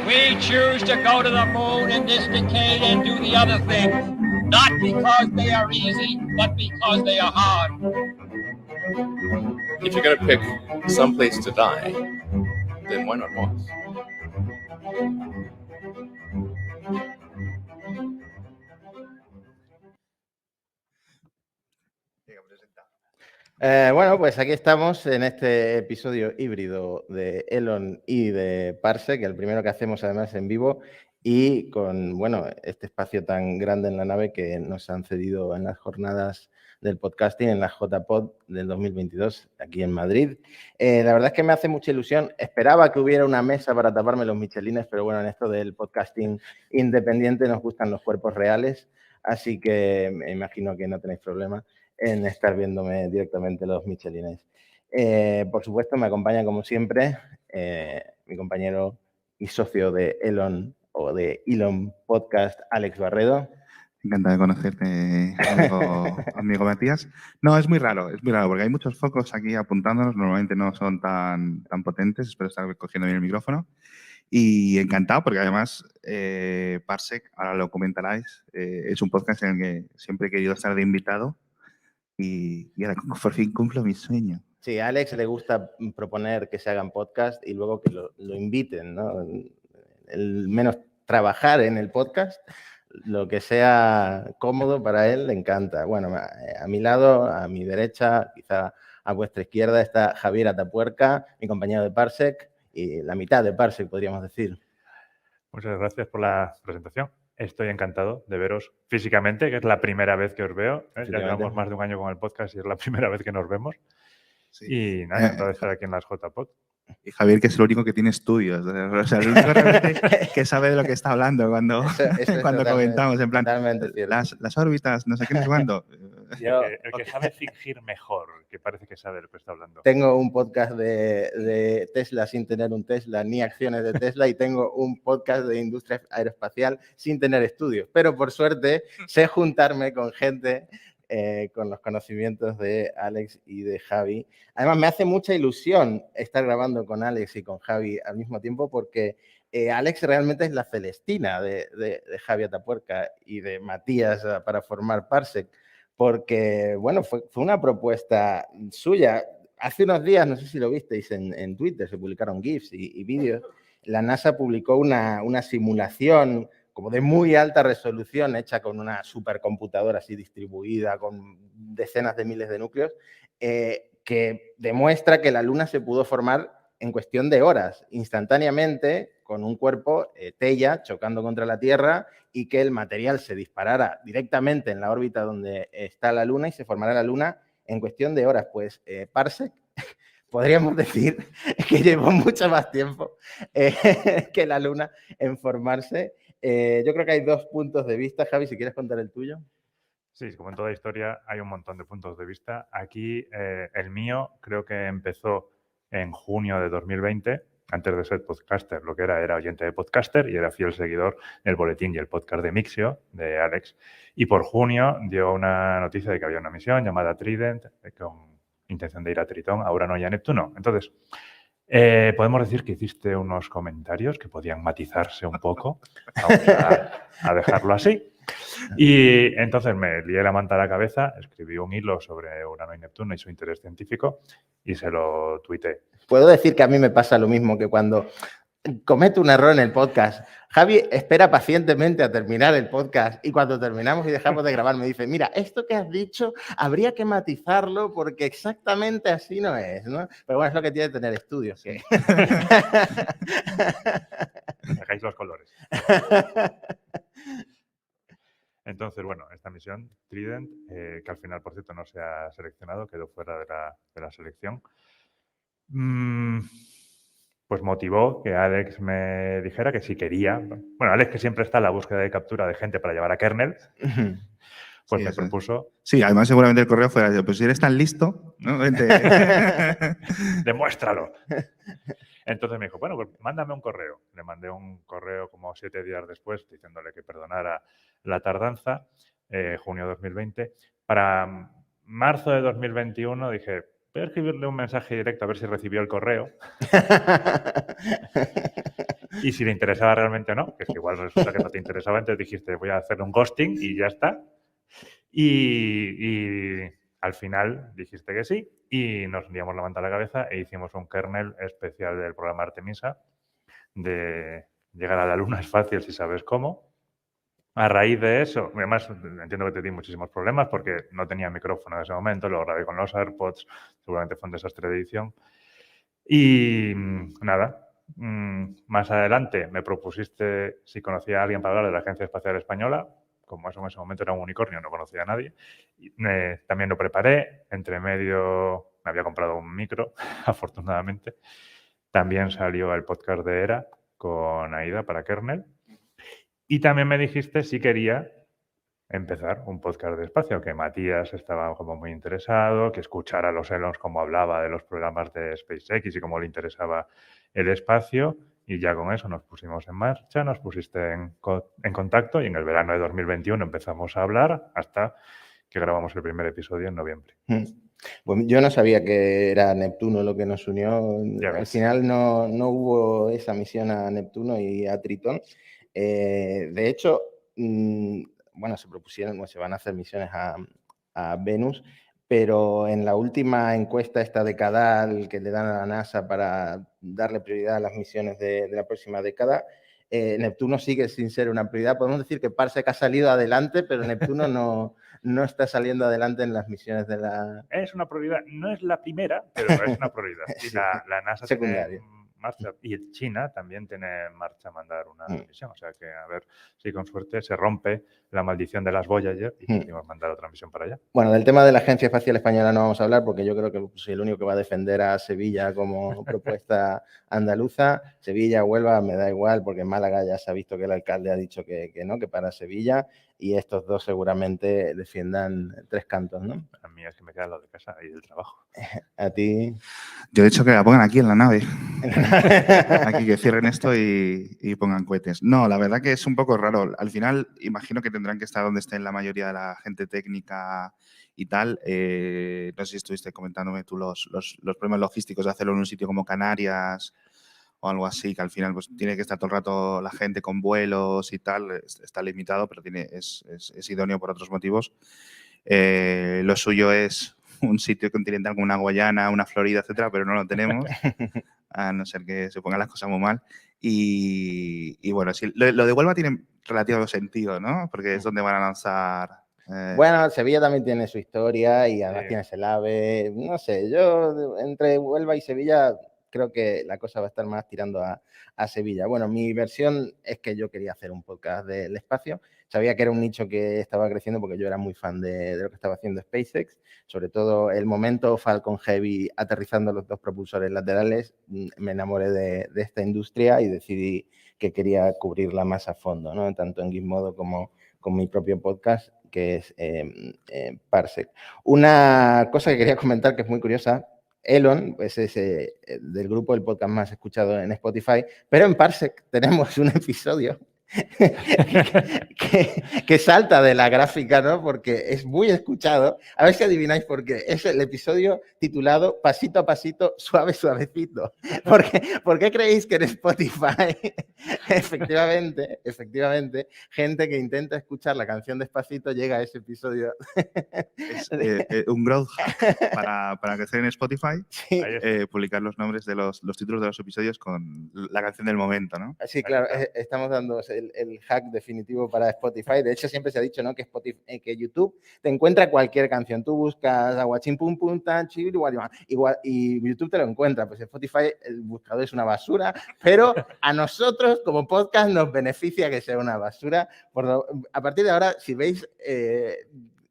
We choose to go to the moon in this decade and do the other things, not because they are easy, but because they are hard. If you're going to pick some place to die, then why not Mars? Bueno, pues aquí estamos en este episodio híbrido de Elon y de Parsec, el primero que hacemos además en vivo y con, bueno, este espacio tan grande en la nave que nos han cedido en las jornadas del podcasting en la JPod del 2022 aquí en Madrid. La verdad es que me hace mucha ilusión. Esperaba que hubiera una mesa para taparme los michelines, pero bueno, en esto del podcasting independiente nos gustan los cuerpos reales, así que me imagino que no tenéis problema en estar viéndome directamente los michelines. Por supuesto, me acompaña como siempre mi compañero y socio de Elon o de Elon Podcast, Alex Barredo. Encantado de conocerte, amigo Matías. No, es muy raro porque hay muchos focos aquí apuntándonos, normalmente no son tan potentes, espero estar cogiendo bien el micrófono. Y encantado porque además Parsec, ahora lo comentaráis, es un podcast en el que siempre he querido estar de invitado y ahora por fin cumplo mi sueño. Sí, a Alex le gusta proponer que se hagan podcast y luego que lo inviten, ¿no? El menos trabajar en el podcast, lo que sea cómodo para él, le encanta. Bueno, a mi lado, a mi derecha, quizá a vuestra izquierda, está Javier Atapuerca, mi compañero de Parsec, y la mitad de Parsec, podríamos decir. Muchas gracias por la presentación. Estoy encantado de veros físicamente, que es la primera vez que os veo. Ya llevamos más de un año con el podcast y es la primera vez que nos vemos. Sí. Y nada, encantado de estar aquí en las JPod. Y Javier, que es el único que tiene estudios. O sea, el único realmente que sabe de lo que está hablando cuando comentamos. En plan, las órbitas, no sé qué, no sé cuándo. El que sabe fingir mejor, que parece que sabe de lo que está hablando. Tengo un podcast de Tesla sin tener un Tesla, ni acciones de Tesla, y tengo un podcast de industria aeroespacial sin tener estudios. Pero por suerte sé juntarme con gente con los conocimientos de Alex y de Javi. Además, me hace mucha ilusión estar grabando con Alex y con Javi al mismo tiempo porque Alex realmente es la Celestina de Javi Atapuerca y de Matías para formar Parsec. Porque, bueno, fue una propuesta suya. Hace unos días, no sé si lo visteis en Twitter, se publicaron GIFs y vídeos. La NASA publicó una simulación como de muy alta resolución, hecha con una supercomputadora así distribuida, con decenas de miles de núcleos, que demuestra que la Luna se pudo formar en cuestión de horas, instantáneamente, con un cuerpo Teia chocando contra la Tierra y que el material se disparara directamente en la órbita donde está la Luna y se formara la Luna en cuestión de horas. Pues Parsec, podríamos decir que llevó mucho más tiempo que la Luna en formarse. Yo creo que hay dos puntos de vista. Javi, si quieres contar el tuyo. Sí, como en toda historia hay un montón de puntos de vista. Aquí el mío creo que empezó en junio de 2020, antes de ser podcaster. Lo que era oyente de podcaster y era fiel seguidor del boletín y el podcast de Mixio, de Alex. Y por junio dio una noticia de que había una misión llamada Trident con intención de ir a Tritón, a Urano y a Neptuno. Entonces, podemos decir que hiciste unos comentarios que podían matizarse un poco. Vamos a dejarlo así. Y entonces me lié la manta a la cabeza, escribí un hilo sobre Urano y Neptuno y su interés científico y se lo tuiteé. Puedo decir que a mí me pasa lo mismo, que cuando cometo un error en el podcast, Javi espera pacientemente a terminar el podcast y cuando terminamos y dejamos de grabar me dice, mira, esto que has dicho habría que matizarlo porque exactamente así no es, ¿no? Pero bueno, es lo que tiene tener estudios. Que... Dejáis los colores. Entonces, bueno, esta misión, Trident, que al final, por cierto, no se ha seleccionado, quedó fuera de la selección, pues motivó que Alex me dijera que si quería... Bueno, Alex, que siempre está en la búsqueda de captura de gente para llevar a kernel, pues sí, me propuso... Sí, además seguramente el correo fuera, pues si eres tan listo, ¿no? Demuéstralo. Entonces me dijo, bueno, pues mándame un correo. Le mandé un correo como 7 días después diciéndole que perdonara la tardanza, junio de 2020. Para marzo de 2021 dije, voy a escribirle un mensaje directo a ver si recibió el correo y si le interesaba realmente o no, que es que igual resulta que no te interesaba, entonces dijiste voy a hacerle un ghosting y ya está. Y al final dijiste que sí y nos liamos la manta a la cabeza e hicimos un kernel especial del programa Artemisa de llegar a la luna es fácil si sabes cómo. A raíz de eso, además entiendo que te di muchísimos problemas porque no tenía micrófono en ese momento, lo grabé con los AirPods, seguramente fue un desastre de edición. Y nada, más adelante me propusiste si conocía a alguien para hablar de la Agencia Espacial Española. Como eso en ese momento era un unicornio, no conocía a nadie. Y, también lo preparé, entre medio me había comprado un micro, afortunadamente. También salió el podcast de ERA con Aida para Kernel. Y también me dijiste si quería empezar un podcast de espacio, que Matías estaba como muy interesado, que escuchara a los Elons como hablaba de los programas de SpaceX y cómo le interesaba el espacio. Y ya con eso nos pusimos en marcha, nos pusiste en contacto y en el verano de 2021 empezamos a hablar hasta que grabamos el primer episodio en noviembre. Pues yo no sabía que era Neptuno lo que nos unió. Ya Al ves. final no hubo esa misión a Neptuno y a Tritón. De hecho, bueno, se propusieron, se van a hacer misiones a Venus, pero en la última encuesta esta decadal que le dan a la NASA para darle prioridad a las misiones de la próxima década, Neptuno sigue sin ser una prioridad. Podemos decir que Parsec ha salido adelante, pero Neptuno no está saliendo adelante en las misiones de la... Es una prioridad, no es la primera, pero es una prioridad. Y Sí, la NASA secundaria. tiene en marcha, y China también tiene en marcha mandar una misión. O sea que a ver si con suerte se rompe la maldición de las Voyager y podemos mandar otra misión para allá. Bueno, del tema de la Agencia Espacial Española no vamos a hablar porque yo creo que soy el único que va a defender a Sevilla como propuesta andaluza. Sevilla, Huelva, me da igual porque en Málaga ya se ha visto que el alcalde ha dicho que no, que para Sevilla, y estos dos seguramente defiendan tres cantos, ¿no? A mí es que me queda lo de casa y del trabajo. A ti... Yo he dicho que la pongan aquí en la nave. Aquí que cierren esto y pongan cohetes. No, la verdad que es un poco raro. Al final, imagino que tendrán que estar donde estén la mayoría de la gente técnica y tal. No sé si estuviste comentándome tú los problemas logísticos de hacerlo en un sitio como Canarias o algo así, que al final pues tiene que estar todo el rato la gente con vuelos y tal. Está limitado, pero es idóneo por otros motivos. Lo suyo es un sitio continental como una Guayana, una Florida, etcétera, pero no lo tenemos, a no ser que se pongan las cosas muy mal. Y bueno, sí, lo de Huelva tiene relativo sentido, ¿no? Porque es donde van a lanzar... Bueno, Sevilla también tiene su historia y además tienes el AVE. No sé, yo entre Huelva y Sevilla creo que la cosa va a estar más tirando a Sevilla. Bueno, mi versión es que yo quería hacer un podcast del espacio. Sabía que era un nicho que estaba creciendo porque yo era muy fan de lo que estaba haciendo SpaceX. Sobre todo el momento Falcon Heavy aterrizando los dos propulsores laterales. Me enamoré de esta industria y decidí que quería cubrirla más a fondo, ¿no? Tanto en Gizmodo como con mi propio podcast, que es Parsec. Una cosa que quería comentar que es muy curiosa, Elon pues es del grupo del podcast más escuchado en Spotify, pero en Parsec tenemos un episodio que salta de la gráfica, ¿no? Porque es muy escuchado. A ver si adivináis por qué. Es el episodio titulado Pasito a pasito, suave, suavecito. ¿Por qué creéis que en Spotify, efectivamente, gente que intenta escuchar la canción despacito llega a ese episodio? Es un growth hack para crecer en Spotify, Sí. publicar los nombres de los títulos de los episodios con la canción del momento, ¿no? Sí, claro, estamos dando el hack definitivo para Spotify. De hecho, siempre se ha dicho, ¿no?, que que YouTube te encuentra cualquier canción. Tú buscas Aguachín Pum Pum Tan Chibir igual y YouTube te lo encuentra. Pues Spotify, el buscador es una basura, pero a nosotros como podcast nos beneficia que sea una basura. A partir de ahora, si veis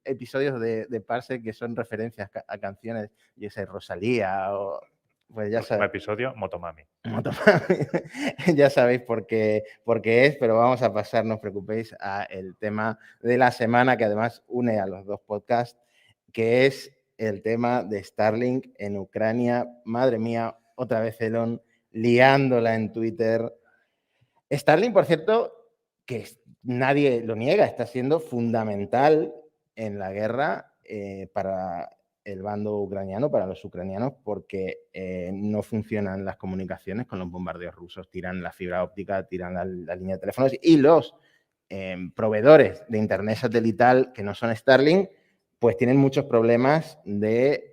episodios de Parsec que son referencias a canciones, y ese Rosalía o... Pues ya sabéis. Episodio Motomami. Ya sabéis por qué es, pero vamos a pasar, no os preocupéis, al tema de la semana, que además une a los dos podcasts, que es el tema de Starlink en Ucrania. Madre mía, otra vez Elon liándola en Twitter. Starlink, por cierto, que nadie lo niega, está siendo fundamental en la guerra para el bando ucraniano, para los ucranianos, porque no funcionan las comunicaciones con los bombardeos rusos. Tiran la fibra óptica, tiran la línea de teléfonos y los proveedores de internet satelital que no son Starlink, pues tienen muchos problemas de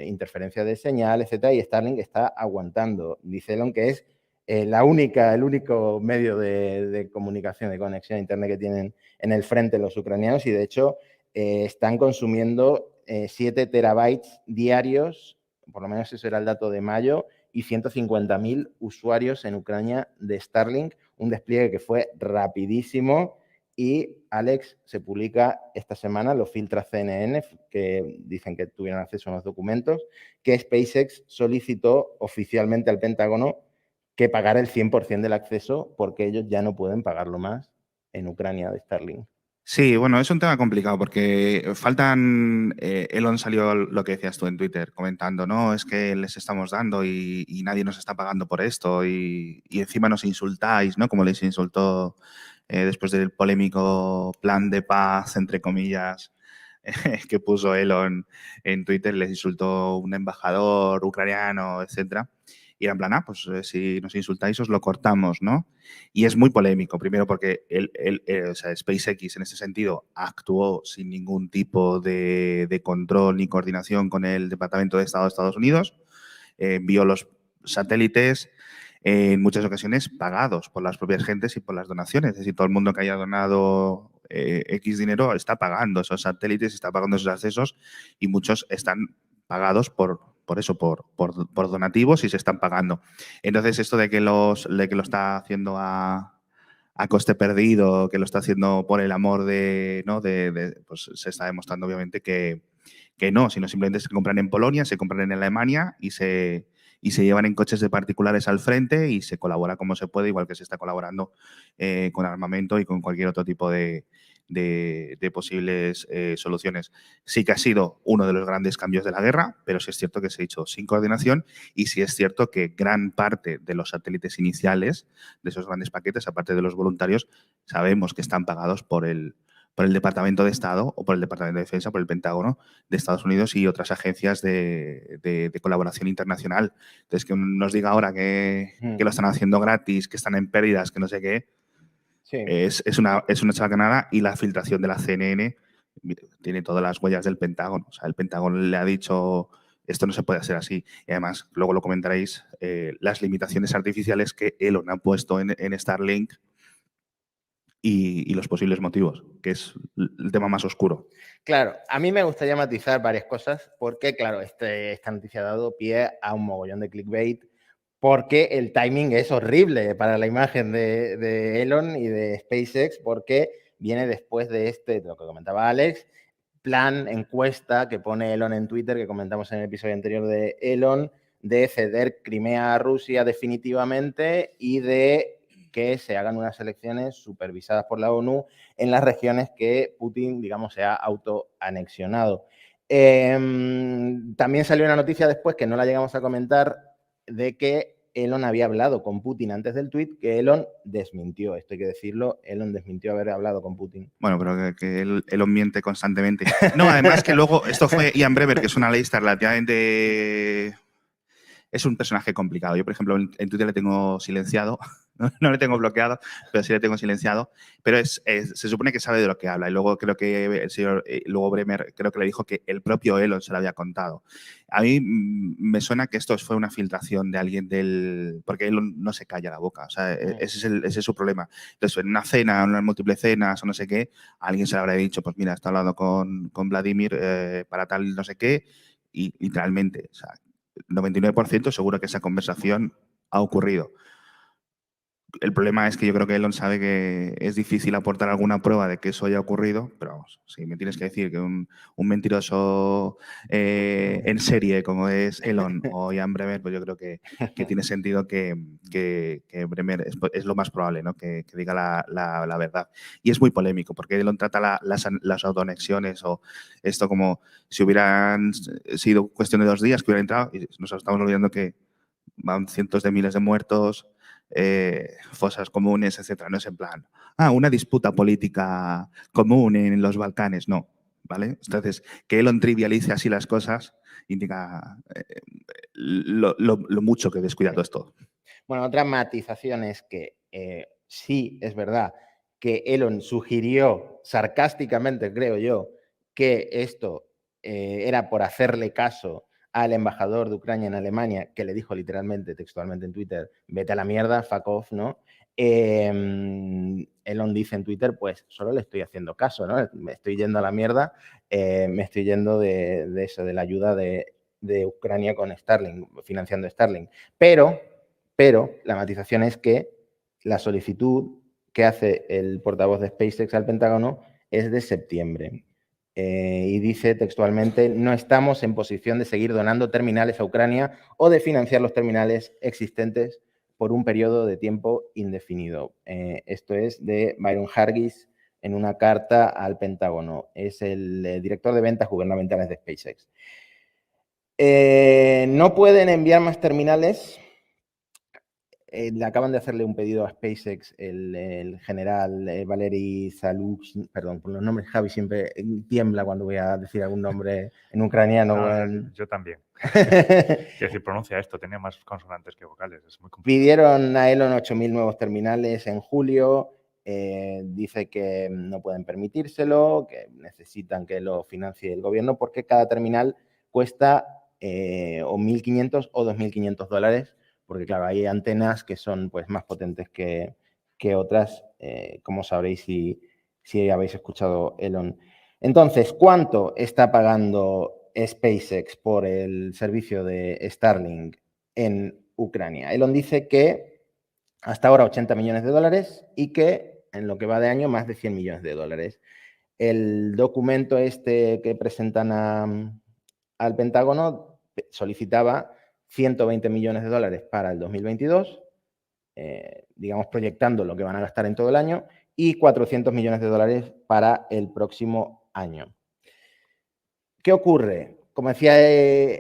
interferencia de señal, etcétera, y Starlink está aguantando. Dice Elon que es el único medio de comunicación, de conexión a internet que tienen en el frente los ucranianos, y de hecho están consumiendo 7 terabytes diarios, por lo menos eso era el dato de mayo, y 150.000 usuarios en Ucrania de Starlink, un despliegue que fue rapidísimo. Y, Alex, se publica esta semana, lo filtra CNN, que dicen que tuvieron acceso a los documentos, que SpaceX solicitó oficialmente al Pentágono que pagara el 100% del acceso porque ellos ya no pueden pagarlo más en Ucrania de Starlink. Sí, bueno, es un tema complicado porque faltan. Elon salió lo que decías tú en Twitter comentando, no, es que les estamos dando y nadie nos está pagando por esto y encima nos insultáis, ¿no? Como les insultó después del polémico plan de paz, entre comillas, que puso Elon en Twitter, les insultó un embajador ucraniano, etcétera. Y era en plan, pues si nos insultáis os lo cortamos, ¿no? Y es muy polémico, primero porque o sea, SpaceX en ese sentido actuó sin ningún tipo de control ni coordinación con el Departamento de Estado de Estados Unidos, envió los satélites en muchas ocasiones pagados por las propias gentes y por las donaciones. Es decir, todo el mundo que haya donado X dinero está pagando esos satélites, está pagando esos accesos y muchos están pagados por donativos y se están pagando. Entonces, esto de que lo está haciendo a coste perdido, que lo está haciendo por el amor ¿no? Pues se está demostrando obviamente que no, sino simplemente se compran en Polonia, se compran en Alemania y se llevan en coches de particulares al frente y se colabora como se puede, igual que se está colaborando con armamento y con cualquier otro tipo de posibles soluciones. Sí que ha sido uno de los grandes cambios de la guerra, pero sí es cierto que se ha hecho sin coordinación y sí es cierto que gran parte de los satélites iniciales, de esos grandes paquetes, aparte de los voluntarios, sabemos que están pagados por el Departamento de Estado o por el Departamento de Defensa, por el Pentágono de Estados Unidos y otras agencias de colaboración internacional. Entonces, que nos diga ahora que lo están haciendo gratis, que están en pérdidas, que no sé qué, sí. es una chacanada, y la filtración de la CNN tiene todas las huellas del Pentágono. O sea, el Pentágono le ha dicho esto no se puede hacer así. Y además, luego lo comentaréis, las limitaciones artificiales que Elon ha puesto en Starlink y los posibles motivos, que es el tema más oscuro. Claro, a mí me gustaría matizar varias cosas porque, claro, esta noticia ha dado pie a un mogollón de clickbait porque el timing es horrible para la imagen de Elon y de SpaceX porque viene después de lo que comentaba Alex, plan, encuesta que pone Elon en Twitter, que comentamos en el episodio anterior de Elon, de ceder Crimea a Rusia definitivamente y de que se hagan unas elecciones supervisadas por la ONU en las regiones que Putin, digamos, se ha autoanexionado. También salió una noticia después, que no la llegamos a comentar, de que Elon había hablado con Putin antes del tuit, que Elon desmintió. Esto hay que decirlo, Elon desmintió haber hablado con Putin. Bueno, pero que Elon miente constantemente. No, además que luego, esto fue Ian Bremmer, que es una analista relativamente... Es un personaje complicado. Yo, por ejemplo, en Twitter le tengo silenciado. No le tengo bloqueado, pero sí le tengo silenciado. Pero se supone que sabe de lo que habla. Y luego creo que el señor Bremer creo que le dijo que el propio Elon se lo había contado. A mí me suena que esto fue una filtración de alguien porque Elon no se calla la boca. O sea, ese es su problema. Entonces, en una cena, en unas múltiples cenas o no sé qué, a alguien se le habrá dicho, pues mira, está hablando con Vladimir para tal no sé qué, y literalmente, o sea, 99% seguro que esa conversación ha ocurrido. El problema es que yo creo que Elon sabe que es difícil aportar alguna prueba de que eso haya ocurrido, pero vamos, si me tienes que decir que un mentiroso en serie como es Elon o Ian Bremmer, pues yo creo que tiene sentido que Bremmer es lo más probable, ¿no? Que diga la verdad. Y es muy polémico porque Elon trata las autoanexiones o esto como si hubieran sido cuestión de 2 días que hubieran entrado, y nos estamos olvidando que van cientos de miles de muertos, fosas comunes, etcétera. No es en plan, una disputa política común en los Balcanes. No, ¿vale? Entonces, que Elon trivialice así las cosas indica lo mucho que descuida todo esto. Bueno, otra matización es que sí es verdad que Elon sugirió sarcásticamente, creo yo, que esto era por hacerle caso al embajador de Ucrania en Alemania, que le dijo literalmente, textualmente en Twitter, vete a la mierda, fuck off, ¿no? Elon dice en Twitter, pues solo le estoy haciendo caso, ¿no? Me estoy yendo a la mierda, me estoy yendo de eso, de la ayuda de Ucrania con Starlink, financiando Starlink. Pero la matización es que la solicitud que hace el portavoz de SpaceX al Pentágono es de septiembre. Y dice textualmente, no estamos en posición de seguir donando terminales a Ucrania o de financiar los terminales existentes por un periodo de tiempo indefinido. Esto es de Byron Hargis en una carta al Pentágono. Es el director de ventas gubernamentales de SpaceX. No pueden enviar más terminales. Le acaban de hacerle un pedido a SpaceX el general Valery Zaluzhny, perdón, por los nombres, Javi siempre tiembla cuando voy a decir algún nombre en ucraniano. No, yo también. Quiero decir, pronuncia esto, tenía más consonantes que vocales, es muy complicado. Pidieron a Elon 8.000 nuevos terminales en julio, dice que no pueden permitírselo, que necesitan que lo financie el gobierno porque cada terminal cuesta o 1.500 o 2.500 dólares, porque claro, hay antenas que son pues más potentes que otras, como sabréis si habéis escuchado Elon. Entonces, ¿cuánto está pagando SpaceX por el servicio de Starlink en Ucrania? Elon dice que hasta ahora 80 millones de dólares y que en lo que va de año más de 100 millones de dólares. El documento este que presentan al Pentágono solicitaba 120 millones de dólares para el 2022, digamos proyectando lo que van a gastar en todo el año, y 400 millones de dólares para el próximo año. ¿Qué ocurre? Como decía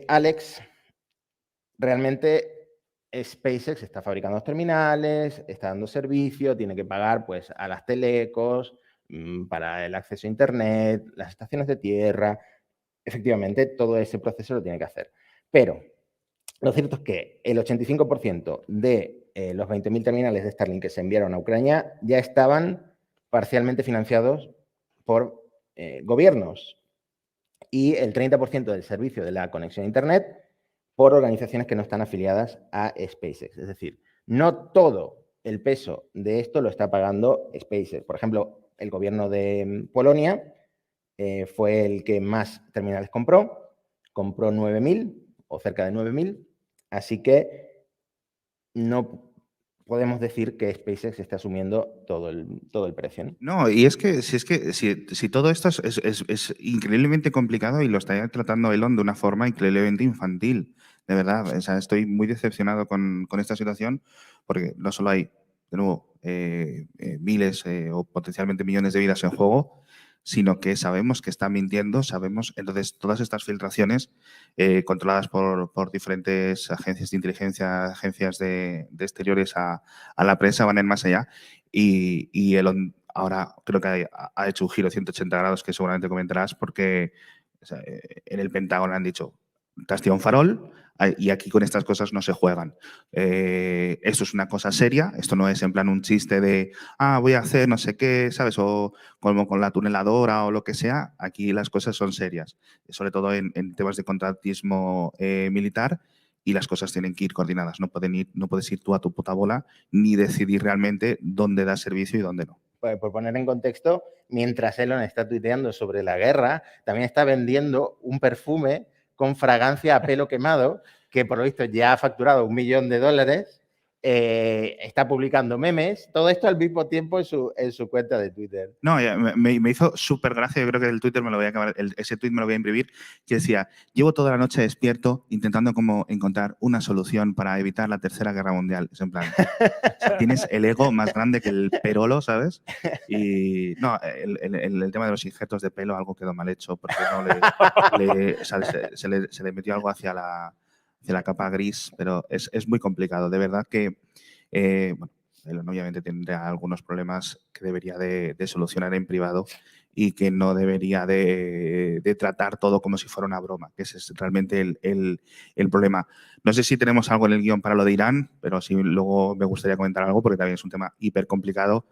Alex, realmente SpaceX está fabricando los terminales, está dando servicio, tiene que pagar pues, a las telecos para el acceso a Internet, las estaciones de tierra. Efectivamente, todo ese proceso lo tiene que hacer. Pero lo cierto es que el 85% de los 20.000 terminales de Starlink que se enviaron a Ucrania ya estaban parcialmente financiados por gobiernos y el 30% del servicio de la conexión a Internet por organizaciones que no están afiliadas a SpaceX. Es decir, no todo el peso de esto lo está pagando SpaceX. Por ejemplo, el gobierno de Polonia fue el que más terminales compró 9.000 o cerca de 9.000, así que no podemos decir que SpaceX está asumiendo todo el precio, ¿no? No, y es que si todo esto es increíblemente complicado y lo está tratando Elon de una forma increíblemente infantil, de verdad. O sea, estoy muy decepcionado con esta situación porque no solo hay, de nuevo, miles o potencialmente millones de vidas en juego, sino que sabemos que está mintiendo, entonces todas estas filtraciones controladas por diferentes agencias de inteligencia, agencias de exteriores a la prensa van a ir más allá y Elon ahora creo que ha hecho un giro 180 grados que seguramente comentarás porque o sea, en el Pentágono han dicho te has tirado un farol y aquí con estas cosas no se juegan. Esto es una cosa seria, esto no es en plan un chiste de voy a hacer no sé qué, ¿sabes? O como con la tuneladora o lo que sea, aquí las cosas son serias, sobre todo en temas de contratismo militar y las cosas tienen que ir coordinadas, no puedes ir tú a tu puta bola ni decidir realmente dónde da servicio y dónde no. Por poner en contexto, mientras Elon está tuiteando sobre la guerra, también está vendiendo un perfume con fragancia a pelo quemado, que por lo visto ya ha facturado $1 millón. Está publicando memes, todo esto al mismo tiempo en su cuenta de Twitter. No, me hizo súper gracia, yo creo que el Twitter me lo voy a acabar, ese tweet me lo voy a imprimir, que decía, llevo toda la noche despierto intentando como encontrar una solución para evitar la Tercera Guerra Mundial. Es en plan, o sea, tienes el ego más grande que el perolo, ¿sabes? Y no, el tema de los injertos de pelo, algo quedó mal hecho, porque no o sea, se le metió algo hacia la capa gris, pero es muy complicado. De verdad que, bueno, Elon obviamente tendrá algunos problemas que debería de solucionar en privado y que no debería de tratar todo como si fuera una broma, que ese es realmente el problema. No sé si tenemos algo en el guión para lo de Irán, pero sí luego me gustaría comentar algo porque también es un tema hiper complicado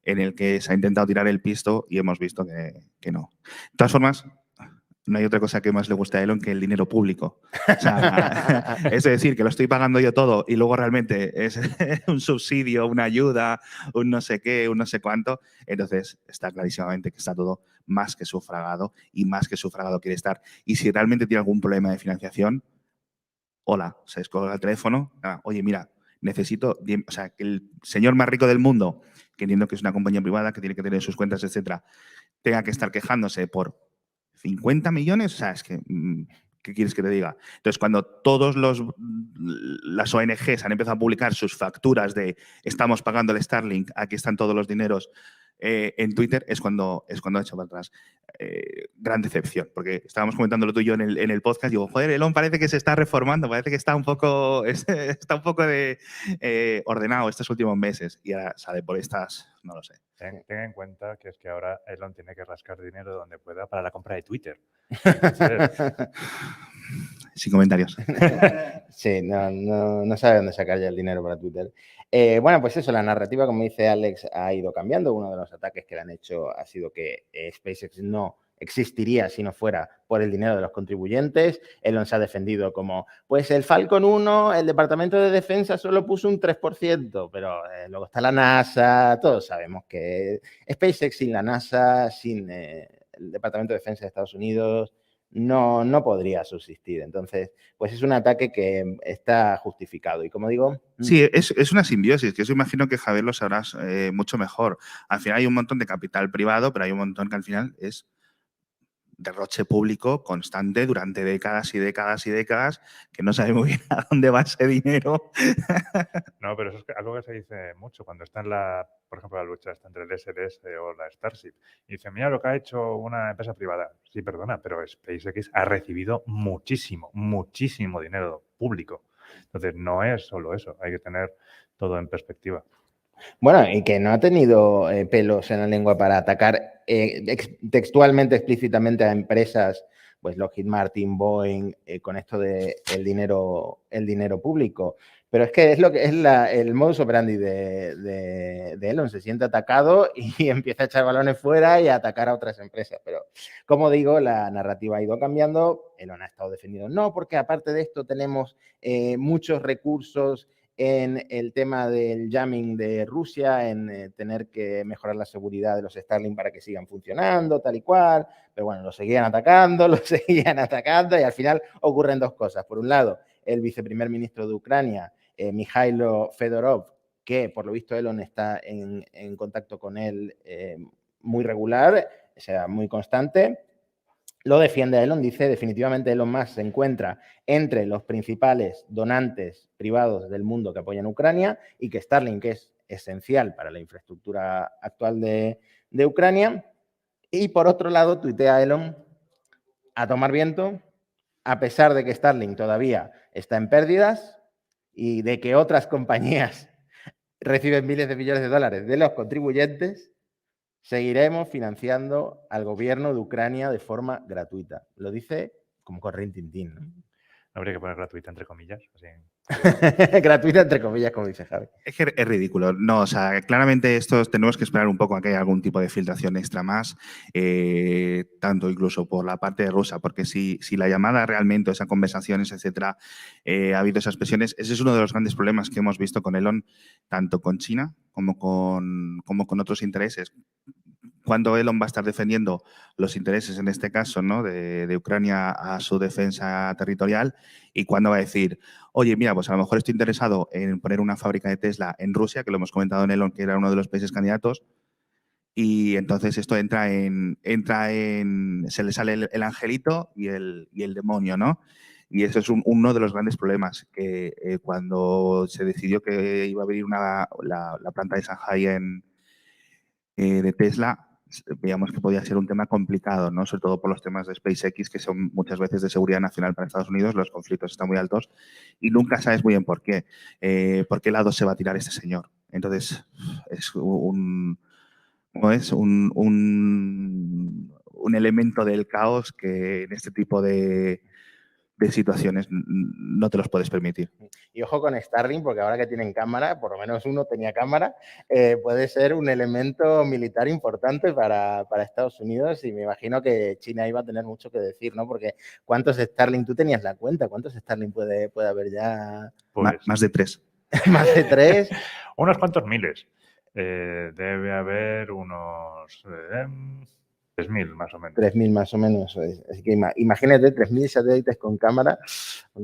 en el que se ha intentado tirar el pisto y hemos visto que no. De todas formas, no hay otra cosa que más le guste a Elon que el dinero público. O sea, es decir, que lo estoy pagando yo todo y luego realmente es un subsidio, una ayuda, un no sé qué, un no sé cuánto. Entonces, está clarísimamente que está todo más que sufragado y más que sufragado quiere estar. Y si realmente tiene algún problema de financiación, hola, se descolga el teléfono. Oye, mira, necesito, o sea, que el señor más rico del mundo, que entiendo que es una compañía privada, que tiene que tener sus cuentas, etcétera, tenga que estar quejándose por 50 millones, o sea, es que, ¿qué quieres que te diga? Entonces, cuando todas las ONGs han empezado a publicar sus facturas de estamos pagando el Starlink, aquí están todos los dineros en Twitter, es cuando ha hecho para atrás. Gran decepción, porque estábamos comentándolo tú y yo en el podcast, digo, joder, Elon parece que se está reformando, parece que está un poco ordenado estos últimos meses y ahora sale por estas, no lo sé. Ten en cuenta que es que ahora Elon tiene que rascar dinero donde pueda para la compra de Twitter. Sin comentarios. Sí, no sabe dónde sacar ya el dinero para Twitter. Bueno, pues eso, la narrativa, como dice Alex, ha ido cambiando. Uno de los ataques que le han hecho ha sido que SpaceX no existiría si no fuera por el dinero de los contribuyentes. Elon se ha defendido como, pues el Falcon 1, el Departamento de Defensa solo puso un 3%, pero luego está la NASA, todos sabemos que SpaceX sin la NASA, sin el Departamento de Defensa de Estados Unidos, no podría subsistir. Entonces, pues es un ataque que está justificado. Y como digo... Sí, es una simbiosis, que eso imagino que Javier lo sabrás mucho mejor. Al final hay un montón de capital privado, pero hay un montón que al final es derroche público constante durante décadas y décadas y décadas, que no sabe muy bien a dónde va ese dinero. No, pero eso es algo que se dice mucho cuando está en por ejemplo, la lucha está entre el SLS o la Starship. Y dice, mira lo que ha hecho una empresa privada. Sí, perdona, pero SpaceX ha recibido muchísimo dinero público. Entonces, no es solo eso, hay que tener todo en perspectiva. Bueno, y que no ha tenido pelos en la lengua para atacar textualmente, explícitamente a empresas, pues Lockheed Martin, Boeing, con esto de el dinero público. Pero es que es lo que es el modus operandi de Elon. Se siente atacado y empieza a echar balones fuera y a atacar a otras empresas. Pero, como digo, la narrativa ha ido cambiando. Elon ha estado defendiendo. No, porque aparte de esto tenemos muchos recursos en el tema del jamming de Rusia, en tener que mejorar la seguridad de los Starlink para que sigan funcionando, tal y cual. Pero bueno, lo seguían atacando y al final ocurren dos cosas. Por un lado, el viceprimer ministro de Ucrania, Mikhailo Fedorov, que por lo visto Elon está en contacto con él muy regular, o sea, muy constante. Lo defiende a Elon, dice definitivamente Elon Musk se encuentra entre los principales donantes privados del mundo que apoyan Ucrania y que Starlink es esencial para la infraestructura actual de Ucrania. Y por otro lado, tuitea Elon a tomar viento, a pesar de que Starlink todavía está en pérdidas y de que otras compañías reciben miles de millones de dólares de los contribuyentes, seguiremos financiando al gobierno de Ucrania de forma gratuita. Lo dice como corriente tintín, ¿no? Habría que poner gratuita entre comillas. Así. Gratuita entre comillas, como dice Javi. Es que es ridículo. No, o sea, claramente estos tenemos que esperar un poco a que haya algún tipo de filtración extra más, tanto incluso por la parte rusa, porque si la llamada realmente, o esas conversaciones, etcétera, ha habido esas presiones, ese es uno de los grandes problemas que hemos visto con Elon, tanto con China como con otros intereses. Cuando Elon va a estar defendiendo los intereses, en este caso, ¿no? de Ucrania a su defensa territorial, y cuando va a decir, oye, mira, pues a lo mejor estoy interesado en poner una fábrica de Tesla en Rusia, que lo hemos comentado en Elon, que era uno de los países candidatos, y entonces esto entra en se le sale el angelito y el demonio, ¿no? Y eso es uno de los grandes problemas, que cuando se decidió que iba a abrir la planta de Shanghai de Tesla, veíamos que podía ser un tema complicado, ¿no? Sobre todo por los temas de SpaceX, que son muchas veces de seguridad nacional para Estados Unidos, los conflictos están muy altos y nunca sabes muy bien por qué lado se va a tirar este señor. Entonces, es ¿cómo es? Un elemento del caos que en este tipo de situaciones no te los puedes permitir. Y ojo con Starlink, porque ahora que tienen cámara, por lo menos uno tenía cámara, puede ser un elemento militar importante para Estados Unidos, y me imagino que China iba a tener mucho que decir, ¿no? Porque ¿cuántos Starlink? Tú tenías la cuenta, ¿cuántos Starlink puede haber ya? Pues, Más de 3. ¿Más de 3? unos cuantos miles. Debe haber unos 3.000 más o menos. 3.000 más o menos. Así que imagínate, 3.000 satélites con cámara.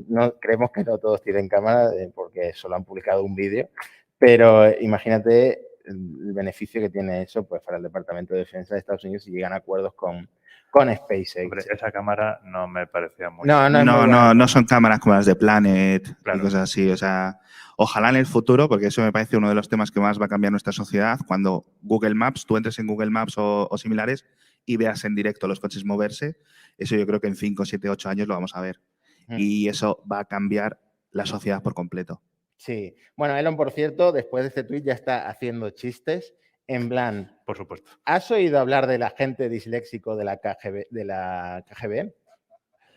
No, creemos que no todos tienen cámara porque solo han publicado un vídeo, pero imagínate el beneficio que tiene eso pues, para el Departamento de Defensa de Estados Unidos si llegan a acuerdos con SpaceX. Hombre, esa cámara no me parecía muy... No son cámaras como las de Planet Claro. y cosas así. O sea, ojalá en el futuro, porque eso me parece uno de los temas que más va a cambiar nuestra sociedad, cuando Google Maps, tú entres en Google Maps o similares y veas en directo los coches moverse, eso yo creo que en 5, 7, 8 años lo vamos a ver. Y eso va a cambiar la sociedad por completo. Sí. Bueno, Elon, por cierto, después de este tuit ya está haciendo chistes en plan... Por supuesto. ¿Has oído hablar del agente disléxico de la KGB?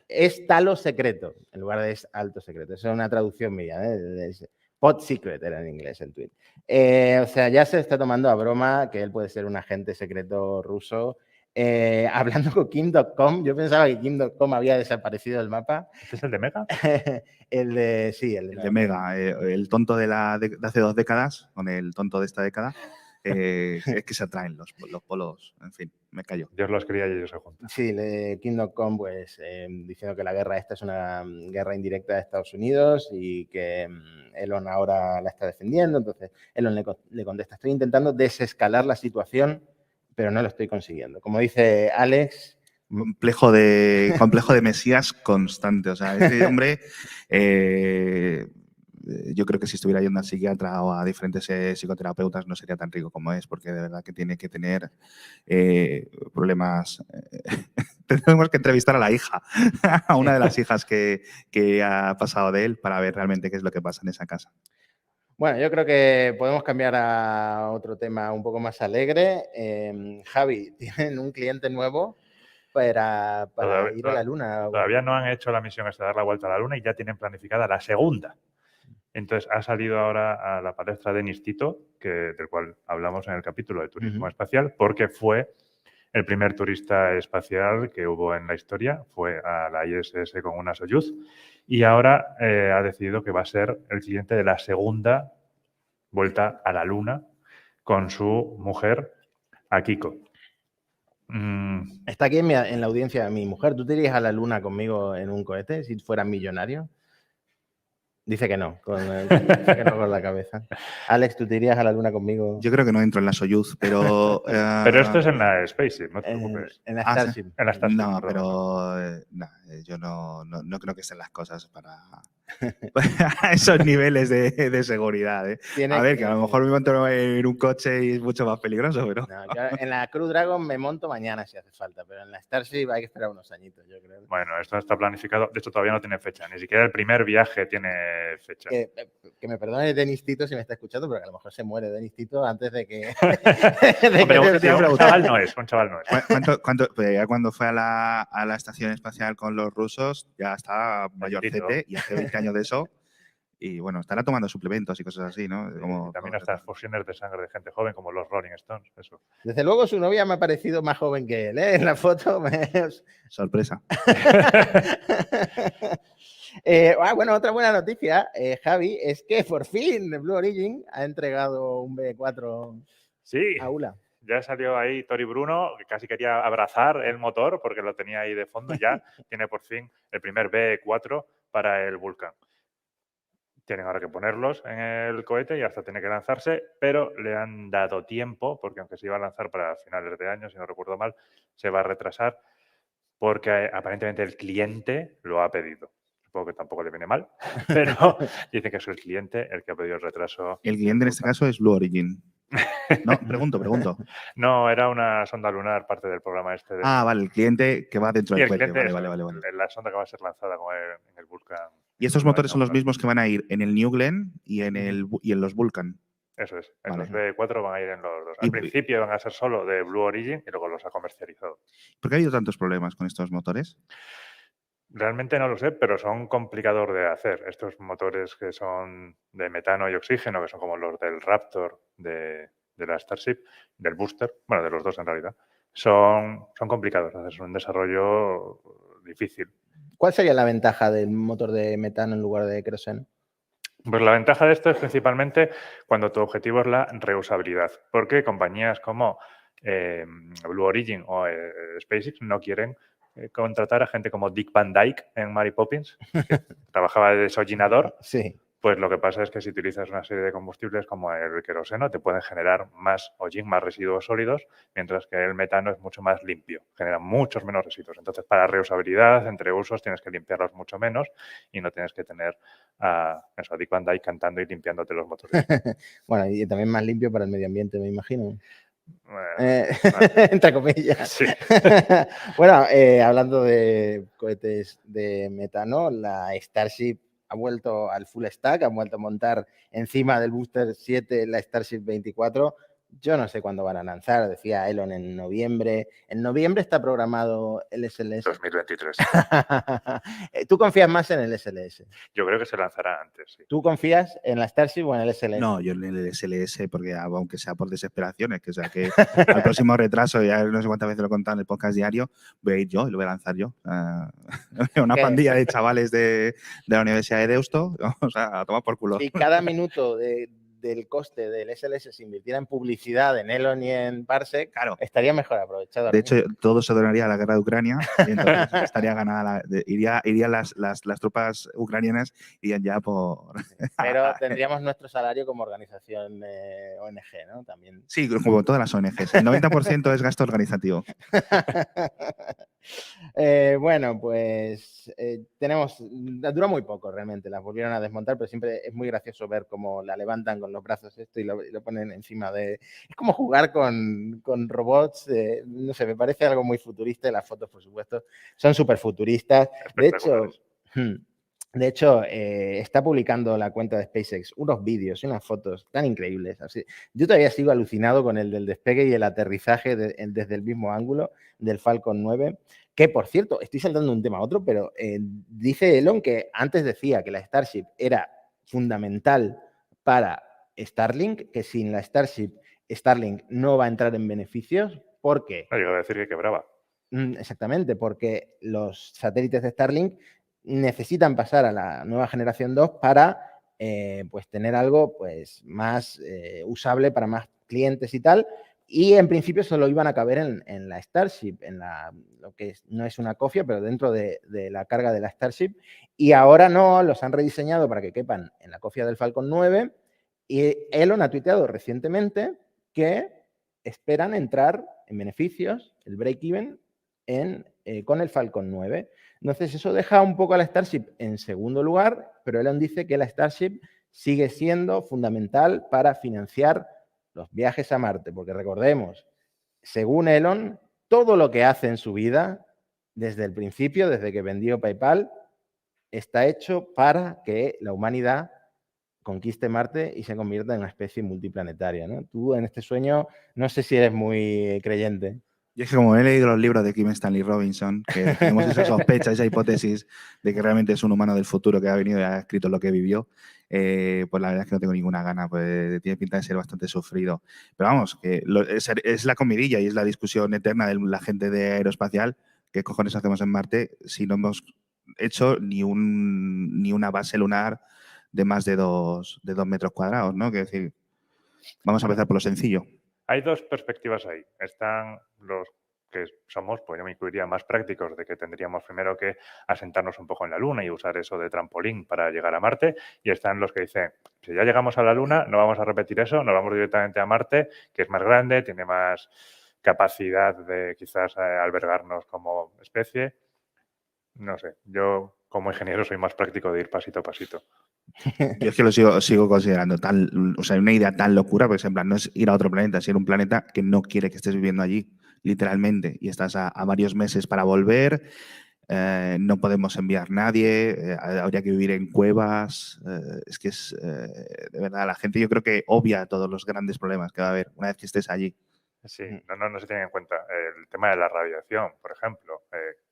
Es talo secreto, en lugar de es alto secreto. Eso es una traducción mía, ¿eh? Pod secret era en inglés el tweet. O sea, ya se está tomando a broma que él puede ser un agente secreto ruso. Hablando con Kim.com, yo pensaba que Kim.com había desaparecido del mapa. ¿Este es el de Mega? El de Mega, el tonto de hace 2 décadas, con el tonto de esta década, es que se atraen los polos, en fin, me callo. Dios los cría y ellos se juntan. Sí, Kim.com pues diciendo que la guerra esta es una guerra indirecta de Estados Unidos y que Elon ahora la está defendiendo. Entonces Elon le contesta, estoy intentando desescalar la situación, pero no lo estoy consiguiendo. Como dice Alex... Complejo de Mesías constante. O sea, este hombre, yo creo que si estuviera yendo al psiquiatra o a diferentes psicoterapeutas no sería tan rico como es, porque de verdad que tiene que tener problemas. Tenemos que entrevistar a la hija, a una de las hijas que ha pasado de él, para ver realmente qué es lo que pasa en esa casa. Bueno, yo creo que podemos cambiar a otro tema un poco más alegre. Javi, ¿tienen un cliente nuevo para ir a la Luna? Todavía no han hecho la misión esta de dar la vuelta a la Luna y ya tienen planificada la segunda. Entonces, ha salido ahora a la palestra Denis Tito, del cual hablamos en el capítulo de turismo espacial, porque fue el primer turista espacial que hubo en la historia, fue a la ISS con una Soyuz, y ahora ha decidido que va a ser el siguiente de la segunda vuelta a la Luna con su mujer, Akiko. Está aquí en la audiencia mi mujer. ¿Tú te irías a la Luna conmigo en un cohete si fueras millonario? Dice que no, con la cabeza. Alex, ¿tú te irías a la Luna conmigo? Yo creo que no entro en la Soyuz, pero... Pero esto es en la Spaceship, no te preocupes. En la Starship. En la Starship. No, pero yo no creo que estén las cosas para esos niveles de seguridad. A ver, que a lo mejor me monto en un coche y es mucho más peligroso, pero... No, yo en la Crew Dragon me monto mañana si hace falta, pero en la Starship hay que esperar unos añitos, yo creo. Bueno, esto está planificado. De hecho, todavía no tiene fecha. Ni siquiera el primer viaje tiene fecha. Que me perdone Denis Tito si me está escuchando, pero que a lo mejor se muere Denis Tito antes de que... un chaval no es. Ya cuando fue a la estación espacial con los rusos, ya estaba mayorcete y hace 20 años de eso. Y bueno, estará tomando suplementos y cosas así, ¿no? Como también estas fusiones de sangre de gente joven, como los Rolling Stones. Eso. Desde luego su novia me ha parecido más joven que él, ¿eh? En la foto. Sorpresa. Bueno, otra buena noticia, Javi, es que por fin Blue Origin ha entregado un B4 a ULA. Ya salió ahí Tori Bruno, que casi quería abrazar el motor porque lo tenía ahí de fondo. Ya tiene por fin el primer B4 para el Vulcan. Tienen ahora que ponerlos en el cohete y hasta tiene que lanzarse, pero le han dado tiempo, porque aunque se iba a lanzar para finales de año, si no recuerdo mal, se va a retrasar porque aparentemente el cliente lo ha pedido. Supongo que tampoco le viene mal, pero dice que es el cliente el que ha pedido el retraso. El cliente en este caso es Blue Origin. No, pregunto. No, era una sonda lunar, parte del programa este. Vale, el cliente que va dentro del cohete. Vale. La sonda que va a ser lanzada en el Vulcan. ¿Y estos motores son los mismos que van a ir en el New Glenn y en los Vulcan? Eso es. Vale. Los B4 van a ir en los dos. Y- Al principio van a ser solo de Blue Origin y luego los ha comercializado. ¿Por qué ha habido tantos problemas con estos motores? Realmente no lo sé, pero son complicados de hacer. Estos motores que son de metano y oxígeno, que son como los del Raptor de la Starship, del Booster, bueno, de los dos en realidad, son complicados de hacer. Es un desarrollo difícil. ¿Cuál sería la ventaja del motor de metano en lugar de queroseno? Pues la ventaja de esto es principalmente cuando tu objetivo es la reusabilidad, porque compañías como Blue Origin o SpaceX no quieren contratar a gente como Dick Van Dyke en Mary Poppins, que trabajaba de desollinador. Sí. Pues lo que pasa es que si utilizas una serie de combustibles como el queroseno, te pueden generar más hollín, más residuos sólidos, mientras que el metano es mucho más limpio, genera muchos menos residuos. Entonces, para reusabilidad, entre usos, tienes que limpiarlos mucho menos y no tienes que tener a Dick Van Dyke cantando y limpiándote los motores. Bueno, y también más limpio para el medio ambiente, me imagino. Vale. Entre comillas. Sí. Bueno, hablando de cohetes de metano, la Starship ha vuelto al full stack, ha vuelto a montar encima del Booster 7 la Starship 24. Yo no sé cuándo van a lanzar, decía Elon en noviembre. En noviembre está programado el SLS. 2023. ¿Tú confías más en el SLS? Yo creo que se lanzará antes, sí. ¿Tú confías en la Starship o en el SLS? No, yo en el SLS, porque aunque sea por desesperaciones, que sea que al próximo retraso, ya no sé cuántas veces lo he contado en el podcast diario, voy a ir yo y lo voy a lanzar yo. Una ¿Qué? pandilla de chavales de la Universidad de Deusto, o sea, a tomar por culo. Si cada minuto del coste del SLS se invirtiera en publicidad en Elon y en Parsec, Claro. estaría mejor aprovechado. De hecho, todo se donaría a la guerra de Ucrania y entonces estaría ganada. Irían las tropas ucranianas, irían ya por... Pero tendríamos nuestro salario como organización ONG, ¿no? También. Sí, como todas las ONGs. El 90% es gasto organizativo. Bueno, pues dura muy poco realmente, las volvieron a desmontar, pero siempre es muy gracioso ver cómo la levantan con los brazos esto y lo ponen encima de... Es como jugar con robots, no sé, me parece algo muy futurista y las fotos, por supuesto, son súper futuristas. De hecho, está publicando la cuenta de SpaceX unos vídeos y unas fotos tan increíbles. Así. Yo todavía sigo alucinado con el del despegue y el aterrizaje desde el mismo ángulo del Falcon 9, que, por cierto, estoy saltando de un tema a otro, pero dice Elon que antes decía que la Starship era fundamental para Starlink, que sin la Starship, Starlink no va a entrar en beneficios. ¿Por qué? No, yo iba a decir que quebraba. Exactamente, porque los satélites de Starlink necesitan pasar a la nueva generación 2 para pues tener algo pues, más usable para más clientes y tal. Y en principio solo iban a caber en la Starship, lo que no es una cofia, pero dentro de la carga de la Starship. Y ahora no, los han rediseñado para que quepan en la cofia del Falcon 9. Y Elon ha tuiteado recientemente que esperan entrar en beneficios, el break-even, con el Falcon 9. Entonces, eso deja un poco a la Starship en segundo lugar, pero Elon dice que la Starship sigue siendo fundamental para financiar los viajes a Marte, porque recordemos, según Elon, todo lo que hace en su vida, desde el principio, desde que vendió PayPal, está hecho para que la humanidad conquiste Marte y se convierta en una especie multiplanetaria, ¿no? Tú en este sueño, no sé si eres muy creyente. Y es que como he leído los libros de Kim Stanley Robinson, que tenemos esa sospecha, esa hipótesis de que realmente es un humano del futuro que ha venido y ha escrito lo que vivió, pues la verdad es que no tengo ninguna gana, pues tiene pinta de ser bastante sufrido. Pero vamos, que es la comidilla y es la discusión eterna de la gente de aeroespacial, ¿qué cojones hacemos en Marte si no hemos hecho ni una base lunar de más de 2 metros cuadrados, ¿no? Que decir, vamos a empezar por lo sencillo. Hay dos perspectivas ahí. Están los que somos, pues yo me incluiría, más prácticos, de que tendríamos primero que asentarnos un poco en la Luna y usar eso de trampolín para llegar a Marte. Y están los que dicen, si ya llegamos a la Luna, no vamos a repetir eso, nos vamos directamente a Marte, que es más grande, tiene más capacidad de quizás albergarnos como especie. No sé, yo como ingeniero soy más práctico de ir pasito a pasito. Yo es que lo sigo considerando una idea tan locura, porque en plan, no es ir a otro planeta, es ir a un planeta que no quiere que estés viviendo allí, literalmente, y estás a varios meses para volver. no podemos enviar nadie, habría que vivir en cuevas. Es que es, de verdad, la gente yo creo que obvia todos los grandes problemas que va a haber una vez que estés allí. Sí, no se tiene en cuenta el tema de la radiación, por ejemplo.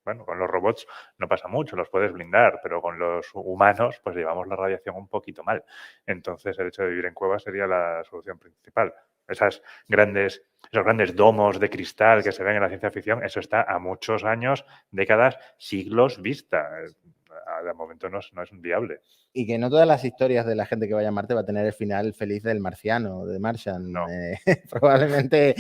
Bueno, con los robots no pasa mucho, los puedes blindar, pero con los humanos pues llevamos la radiación un poquito mal. Entonces el hecho de vivir en cuevas sería la solución principal. Esos grandes domos de cristal que se ven en la ciencia ficción, eso está a muchos años, décadas, siglos vista. De momento no es viable. Y que no todas las historias de la gente que vaya a Marte va a tener el final feliz del marciano, de Martian. No. Probablemente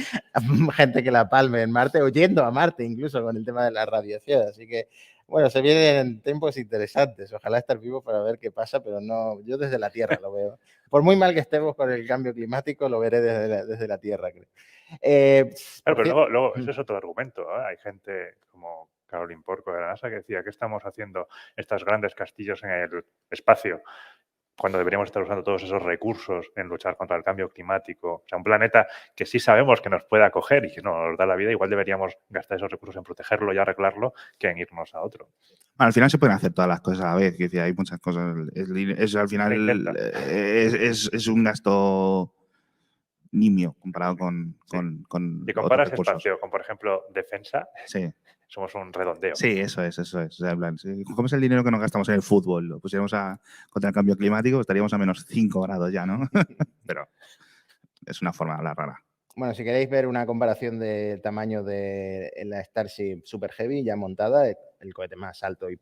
gente que la palme en Marte o yendo a Marte incluso con el tema de la radiación. Así que, bueno, se vienen tiempos interesantes. Ojalá estar vivo para ver qué pasa, pero no, yo desde la Tierra lo veo. Por muy mal que estemos con el cambio climático, lo veré desde la Tierra, creo. Claro, pero luego ese es otro argumento, ¿eh? Hay gente como Caroline Porco de la NASA que decía que estamos haciendo estos grandes castillos en el espacio cuando deberíamos estar usando todos esos recursos en luchar contra el cambio climático. O sea, un planeta que sí sabemos que nos puede acoger y que nos da la vida, igual deberíamos gastar esos recursos en protegerlo y arreglarlo que en irnos a otro. Bueno, al final se pueden hacer todas las cosas a la vez, que decía, hay muchas cosas. Al final es un gasto nimio comparado con y comparas otros recursos. espacio con, por ejemplo, defensa, sí. Somos un redondeo. Sí, eso es. O sea, en plan, si cogemos el dinero que nos gastamos en el fútbol, lo pusiéramos contra el cambio climático, estaríamos a menos 5 grados ya, ¿no? Pero es una forma de hablar rara. Bueno, si queréis ver una comparación de tamaño de la Starship Super Heavy ya montada, el cohete más alto y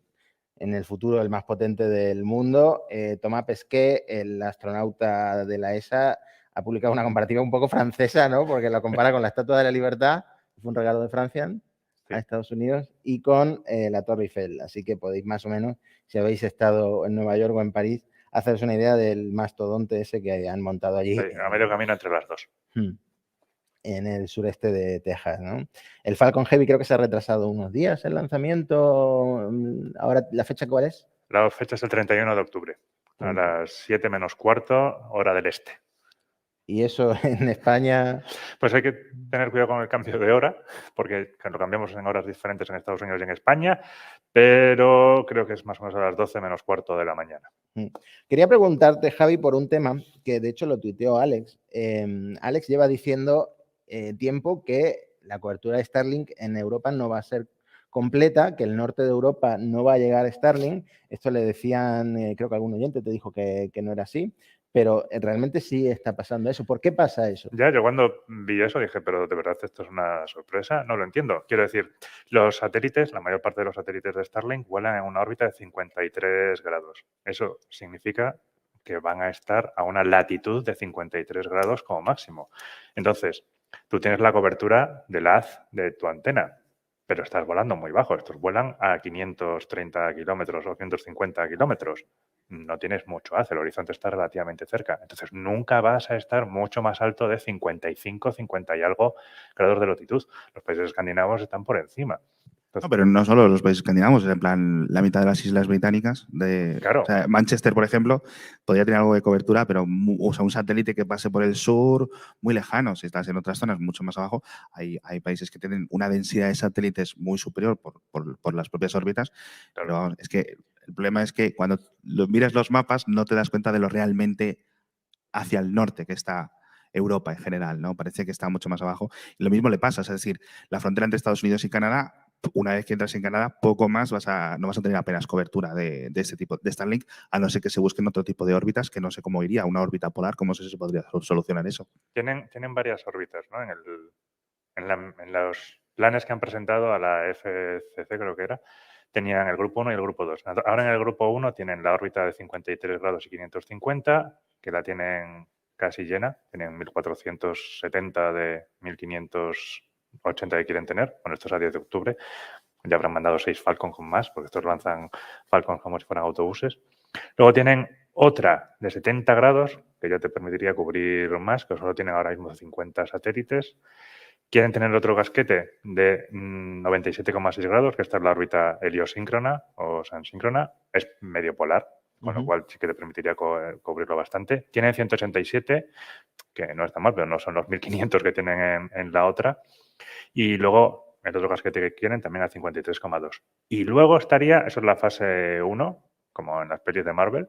en el futuro el más potente del mundo, Thomas Pesquet, el astronauta de la ESA, ha publicado una comparativa un poco francesa, ¿no? Porque lo compara con la Estatua de la Libertad, que fue un regalo de Francia a Estados Unidos, y con la Torre Eiffel. Así que podéis más o menos, si habéis estado en Nueva York o en París, haceros una idea del mastodonte ese que han montado allí. Sí, a medio camino entre las dos. En el sureste de Texas, ¿no? El Falcon Heavy creo que se ha retrasado unos días el lanzamiento. Ahora, ¿la fecha cuál es? La fecha es el 31 de octubre, a las 7 menos cuarto, hora del este. ¿Y eso en España? Pues hay que tener cuidado con el cambio de hora, porque lo cambiamos en horas diferentes en Estados Unidos y en España, pero creo que es más o menos a las 12 menos cuarto de la mañana. Quería preguntarte, Javi, por un tema que de hecho lo tuiteó Alex. Alex lleva diciendo tiempo que la cobertura de Starlink en Europa no va a ser completa, que el norte de Europa no va a llegar a Starlink. Esto le decían, creo que algún oyente te dijo que no era así. Pero realmente sí está pasando eso. ¿Por qué pasa eso? Ya, yo cuando vi eso dije, pero de verdad esto es una sorpresa, no lo entiendo. Quiero decir, los satélites, la mayor parte de los satélites de Starlink vuelan en una órbita de 53 grados. Eso significa que van a estar a una latitud de 53 grados como máximo. Entonces, tú tienes la cobertura del haz de tu antena, pero estás volando muy bajo. Estos vuelan a 530 kilómetros o 150 kilómetros. No tienes mucho haz, el horizonte está relativamente cerca. Entonces, nunca vas a estar mucho más alto de 55, 50 y algo grados de latitud. Los países escandinavos están por encima. Entonces, no, pero no solo los países escandinavos, en plan, la mitad de las islas británicas. Claro. O sea, Manchester, por ejemplo, podría tener algo de cobertura, pero un satélite que pase por el sur, muy lejano. Si estás en otras zonas mucho más abajo, hay países que tienen una densidad de satélites muy superior por las propias órbitas. Claro. Pero vamos, es que el problema es que cuando miras los mapas no te das cuenta de lo realmente hacia el norte que está Europa en general, ¿no? Parece que está mucho más abajo. Y lo mismo le pasa, es decir, la frontera entre Estados Unidos y Canadá, una vez que entras en Canadá, poco más no vas a tener apenas cobertura de este tipo de Starlink, a no ser que se busquen otro tipo de órbitas, que no sé cómo iría, una órbita polar, ¿cómo se podría solucionar eso? Tienen varias órbitas, ¿no? En los planes que han presentado a la FCC, creo que era, tenían el grupo 1 y el grupo 2. Ahora en el grupo 1 tienen la órbita de 53 grados y 550, que la tienen casi llena. Tienen 1470 de 1580 que quieren tener. Bueno, esto es a 10 de octubre. Ya habrán mandado 6 Falcon con más, porque estos lanzan Falcon como si fueran autobuses. Luego tienen otra de 70 grados, que ya te permitiría cubrir más, que solo tienen ahora mismo 50 satélites. Quieren tener otro casquete de 97,6 grados, que esta es la órbita heliosíncrona o sansíncrona. Es medio polar, con lo cual sí que te permitiría cubrirlo bastante. Tienen 187, que no está mal, pero no son los 1500 que tienen en la otra. Y luego el otro casquete que quieren también a 53,2. Y luego estaría, eso es la fase 1, como en las pelis de Marvel.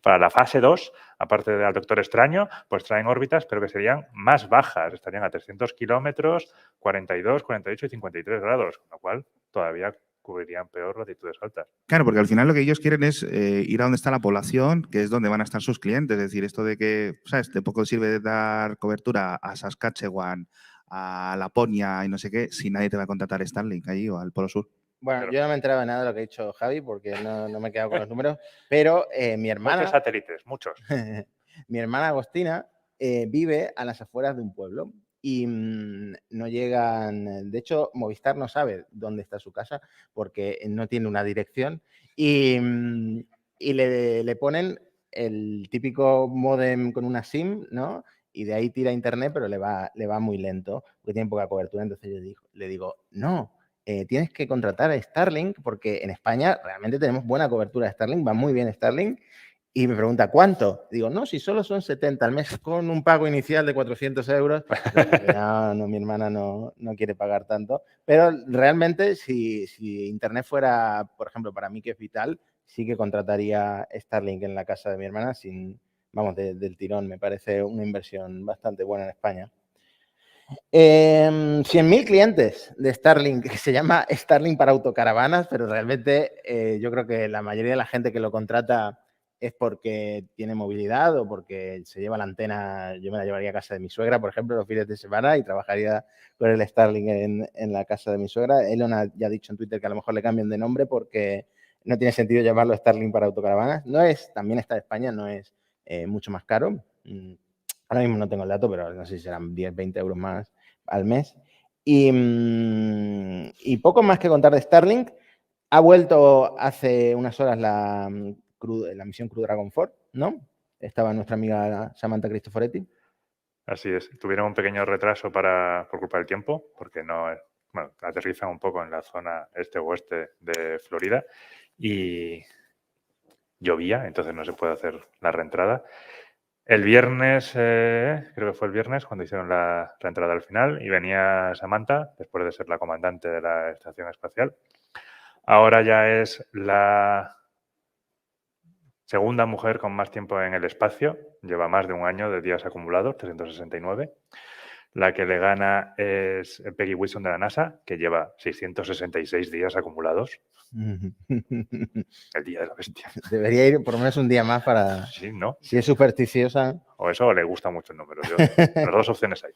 Para la fase 2, aparte del Doctor Extraño, pues traen órbitas, pero que serían más bajas. Estarían a 300 kilómetros, 42, 48 y 53 grados, con lo cual todavía cubrirían peor latitudes altas. Claro, porque al final lo que ellos quieren es ir a donde está la población, que es donde van a estar sus clientes. Es decir, esto de que, ¿sabes? De poco sirve dar cobertura a Saskatchewan, a Laponia y no sé qué, si nadie te va a contratar Starlink allí o al Polo Sur. Bueno, Claro. yo no me enteraba de nada de lo que ha dicho Javi porque no me he quedado con los números, pero mi hermana, Muchos satélites, muchos. mi hermana Agostina vive a las afueras de un pueblo y no llegan, de hecho Movistar no sabe dónde está su casa porque no tiene una dirección y le ponen el típico módem con una SIM, ¿no? Y de ahí tira internet, pero le va muy lento porque tiene poca cobertura. Entonces yo le digo, no, tienes que contratar a Starlink porque en España realmente tenemos buena cobertura de Starlink, va muy bien Starlink. Y me pregunta, ¿cuánto? Digo, no, si solo son 70 al mes con un pago inicial de 400 euros. No, mi hermana no quiere pagar tanto. Pero realmente, si Internet fuera, por ejemplo, para mí que es vital, sí que contrataría Starlink en la casa de mi hermana del tirón. Me parece una inversión bastante buena en España. 100.000 clientes de Starlink, que se llama Starlink para autocaravanas, pero realmente yo creo que la mayoría de la gente que lo contrata es porque tiene movilidad o porque se lleva la antena. Yo me la llevaría a casa de mi suegra, por ejemplo, los fines de semana y trabajaría con el Starlink en la casa de mi suegra. Elon ya ha dicho en Twitter que a lo mejor le cambien de nombre porque no tiene sentido llamarlo Starlink para autocaravanas. También está en España, no es mucho más caro. Ahora mismo no tengo el dato, pero no sé si serán 10, 20 euros más al mes. Y poco más que contar de Starlink. Ha vuelto hace unas horas la misión Crew Dragon 4, ¿no? Estaba nuestra amiga Samantha Cristoforetti. Así es. Tuvieron un pequeño retraso por culpa del tiempo, porque aterrizan un poco en la zona este-oeste de Florida y llovía, entonces no se puede hacer la reentrada. El viernes, creo que fue el viernes, cuando hicieron la reentrada al final, y venía Samantha, después de ser la comandante de la estación espacial. Ahora ya es la segunda mujer con más tiempo en el espacio, lleva más de un año de días acumulados, 369. La que le gana es Peggy Wilson de la NASA, que lleva 666 días acumulados. El día de la bestia. Debería ir por lo menos un día más para... Sí, ¿no? Si es supersticiosa. O eso, o le gusta mucho el número. Las dos opciones hay.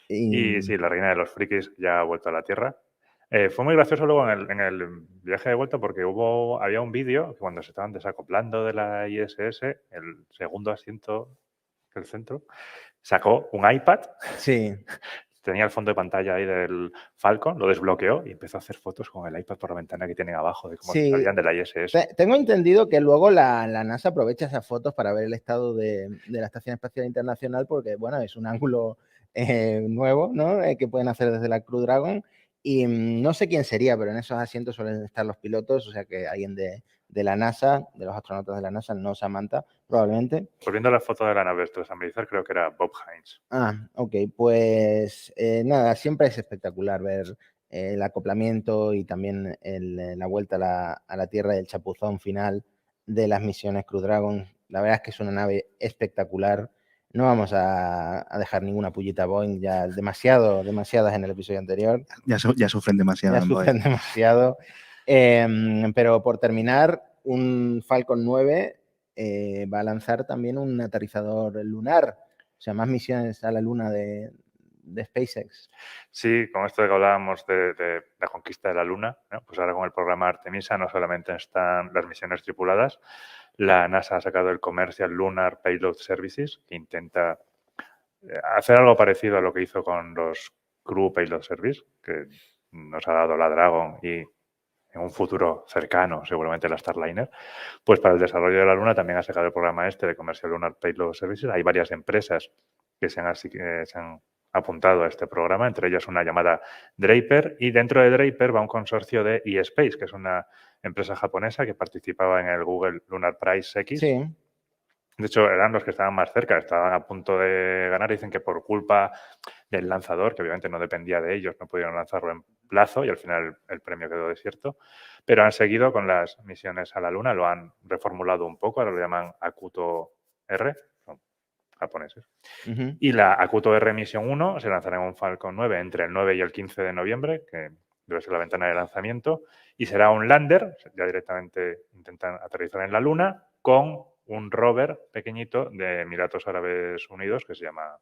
Y sí, la reina de los frikis ya ha vuelto a la Tierra. Fue muy gracioso luego en el viaje de vuelta porque había un vídeo que cuando se estaban desacoplando de la ISS, el segundo asiento del centro, sacó un iPad. Sí. Tenía el fondo de pantalla ahí del Falcon, lo desbloqueó y empezó a hacer fotos con el iPad por la ventana que tienen abajo de cómo salían de la ISS. Tengo entendido que luego la NASA aprovecha esas fotos para ver el estado de la Estación Espacial Internacional porque, bueno, es un ángulo nuevo, ¿no? Que pueden hacer desde la Crew Dragon. Y no sé quién sería, pero en esos asientos suelen estar los pilotos, o sea que alguien de la NASA, de los astronautas de la NASA, no Samantha, probablemente. Volviendo a la foto de la nave tras amerizar, creo que era Bob Hines. Ok, pues nada, siempre es espectacular ver el acoplamiento y también la vuelta a la Tierra y el chapuzón final de las misiones Crew Dragon. La verdad es que es una nave espectacular. No vamos a dejar ninguna pullita a Boeing, ya demasiadas en el episodio anterior. Ya sufren demasiado. Ya sufren demasiado. Pero por terminar, un Falcon 9 va a lanzar también un aterrizador lunar. O sea, más misiones a la Luna de SpaceX. Sí, con esto de que hablábamos de la conquista de la Luna, ¿no? Pues ahora con el programa Artemisa no solamente están las misiones tripuladas, la NASA ha sacado el Commercial Lunar Payload Services, que intenta hacer algo parecido a lo que hizo con los Crew Payload Service, que nos ha dado la Dragon y en un futuro cercano, seguramente la Starliner, pues para el desarrollo de la Luna también ha sacado el programa de Commercial Lunar Payload Services. Hay varias empresas que se han apuntado a este programa, entre ellas una llamada Draper, y dentro de Draper va un consorcio de eSpace, que es una empresa japonesa que participaba en el Google Lunar Prize X. Sí. De hecho, eran los que estaban más cerca, estaban a punto de ganar. Dicen que por culpa del lanzador, que obviamente no dependía de ellos, no pudieron lanzarlo en plazo y al final el premio quedó desierto. Pero han seguido con las misiones a la Luna, lo han reformulado un poco, ahora lo llaman Akuto R, son japoneses. Ujú. Y la Akuto R Misión 1 se lanzará en un Falcon 9 entre el 9 y el 15 de noviembre, que debe ser la ventana de lanzamiento, y será un lander, ya directamente intentan aterrizar en la Luna, con un rover pequeñito de Emiratos Árabes Unidos que se llama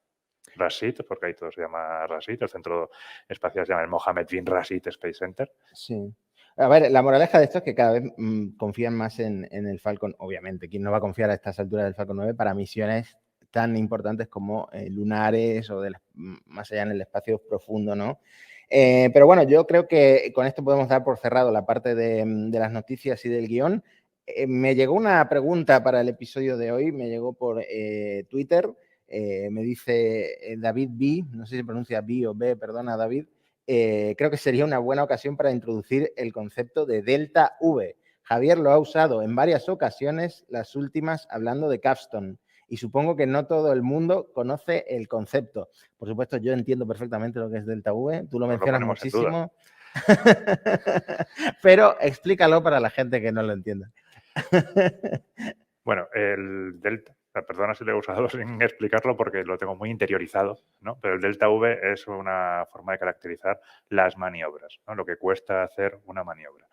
Rashid, porque ahí todo se llama Rashid, el centro espacial se llama el Mohammed bin Rashid Space Center. Sí. A ver, la moraleja de esto es que cada vez confían más en el Falcon, obviamente. ¿Quién no va a confiar a estas alturas del Falcon 9 para misiones tan importantes como lunares o más allá en el espacio profundo, ¿no? Pero bueno, yo creo que con esto podemos dar por cerrado la parte de las noticias y del guión. Me llegó una pregunta para el episodio de hoy, me llegó por Twitter. Me dice David B, no sé si pronuncia B o B, perdona David. Creo que sería una buena ocasión para introducir el concepto de delta V. Javier lo ha usado en varias ocasiones, las últimas hablando de Capstone, y supongo que no todo el mundo conoce el concepto. Por supuesto, yo entiendo perfectamente lo que es delta V, tú lo mencionas muchísimo, pero explícalo para la gente que no lo entienda. Bueno, el delta, perdona si lo he usado sin explicarlo porque lo tengo muy interiorizado, ¿no? Pero el delta V es una forma de caracterizar las maniobras, ¿no? Lo que cuesta hacer una maniobra.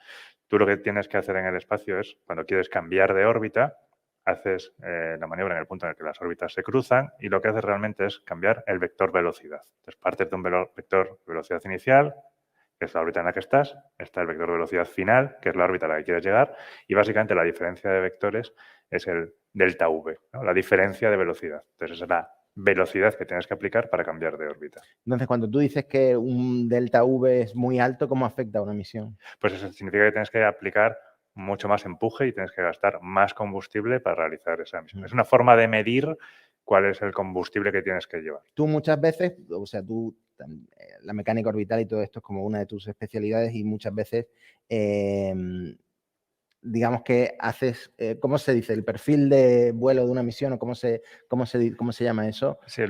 Tú lo que tienes que hacer en el espacio es, cuando quieres cambiar de órbita, haces la maniobra en el punto en el que las órbitas se cruzan y lo que haces realmente es cambiar el vector velocidad. Entonces, partes de un vector velocidad inicial, que es la órbita en la que estás, está el vector de velocidad final, que es la órbita a la que quieres llegar, y básicamente la diferencia de vectores es el delta V, ¿no? La diferencia de velocidad. Entonces, esa es la velocidad que tienes que aplicar para cambiar de órbita. Entonces, cuando tú dices que un delta V es muy alto, ¿cómo afecta a una misión? Pues eso significa que tienes que aplicar mucho más empuje y tienes que gastar más combustible para realizar esa misión. Es una forma de medir cuál es el combustible que tienes que llevar. Tú muchas veces, o sea, la mecánica orbital y todo esto es como una de tus especialidades y muchas veces, digamos que haces, ¿cómo se dice? El perfil de vuelo de una misión o cómo se llama eso. Sí,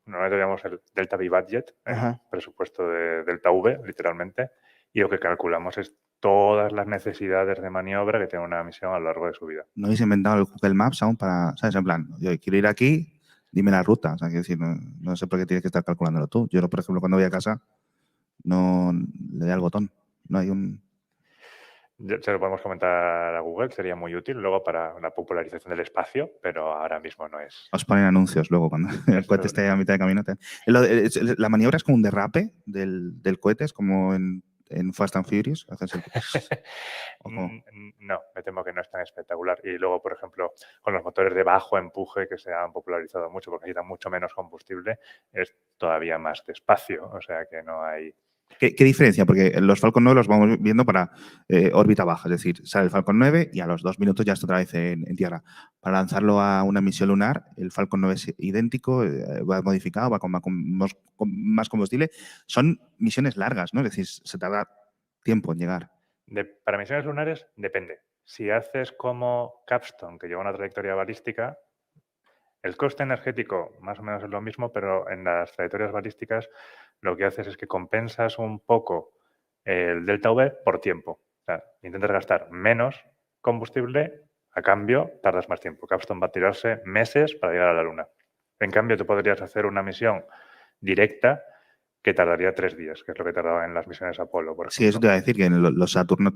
normalmente llamamos el Delta V Budget, el Ajá. presupuesto de Delta V, literalmente, y lo que calculamos es todas las necesidades de maniobra que tiene una misión a lo largo de su vida. No habéis inventado el Google Maps aún para, ¿sabes? En plan, yo quiero ir aquí, dime la ruta. O sea, quiero decir, no sé por qué tienes que estar calculándolo tú. Yo, por ejemplo, cuando voy a casa, no le doy al botón. No hay un... Se lo podemos comentar a Google, sería muy útil luego para la popularización del espacio, pero ahora mismo no es. Os ponen anuncios luego cuando el cohete esté a mitad de camino. La maniobra es como un derrape del cohete, es como en Fast and Furious. No, me temo que no es tan espectacular. Y luego, por ejemplo, con los motores de bajo empuje que se han popularizado mucho porque necesitan mucho menos combustible, es todavía más despacio. O sea que no hay... ¿Qué diferencia? Porque los Falcon 9 los vamos viendo para órbita baja, es decir, sale el Falcon 9 y a los 2 minutos ya está otra vez en tierra. Para lanzarlo a una misión lunar, el Falcon 9 es idéntico, va modificado, va con más combustible. Son misiones largas, ¿no? Es decir, se tarda tiempo en llegar. Para misiones lunares depende. Si haces como Capstone, que lleva una trayectoria balística, el coste energético más o menos es lo mismo, pero en las trayectorias balísticas lo que haces es que compensas un poco el delta V por tiempo. O sea, intentas gastar menos combustible, a cambio tardas más tiempo. Capstone va a tirarse meses para llegar a la Luna. En cambio, tú podrías hacer una misión directa que tardaría 3 días, que es lo que tardaba en las misiones Apolo, por ejemplo. Sí, eso te iba a decir, que los Saturno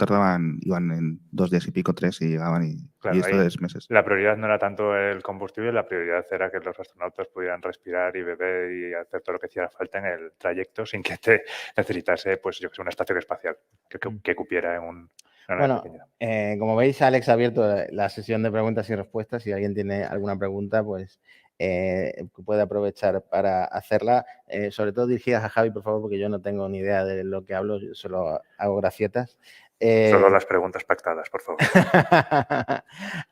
iban en 2 días y pico, 3, y llegaban Claro, y esto es meses. La prioridad no era tanto el combustible, la prioridad era que los astronautas pudieran respirar y beber y hacer todo lo que hiciera falta en el trayecto sin que te necesitase, pues yo que sé, una estación espacial que cupiera en una nave pequeña. Como veis, Alex ha abierto la sesión de preguntas y respuestas. Si alguien tiene alguna pregunta, pues puede aprovechar para hacerla, sobre todo dirigidas a Javi, por favor, porque yo no tengo ni idea de lo que hablo, yo solo hago gracietas. Solo las preguntas pactadas, por favor.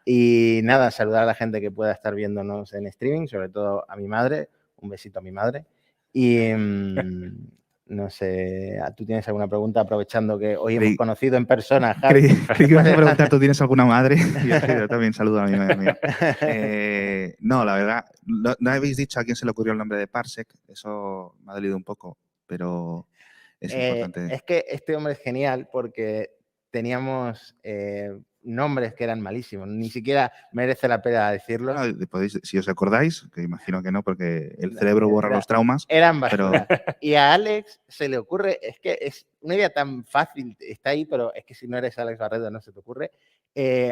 Y nada, saludar a la gente que pueda estar viéndonos en streaming, sobre todo a mi madre. Un besito a mi madre. Y No sé, ¿tú tienes alguna pregunta aprovechando que hoy Creí- hemos conocido en persona, Javi? Creí que ibas a preguntar, ¿tú tienes alguna madre? Yo también saludo a mi madre mía. No, la verdad, no habéis dicho a quién se le ocurrió el nombre de Parsec. Eso me ha dolido un poco, pero es importante. Es que este hombre es genial porque teníamos nombres que eran malísimos. Ni siquiera merece la pena decirlos. Bueno, si os acordáis, que imagino que no, porque el cerebro borra los traumas. Eran pero basura. Y a Alex se le ocurre, es que es una idea tan fácil, está ahí, pero es que si no eres Alex Barredo no se te ocurre,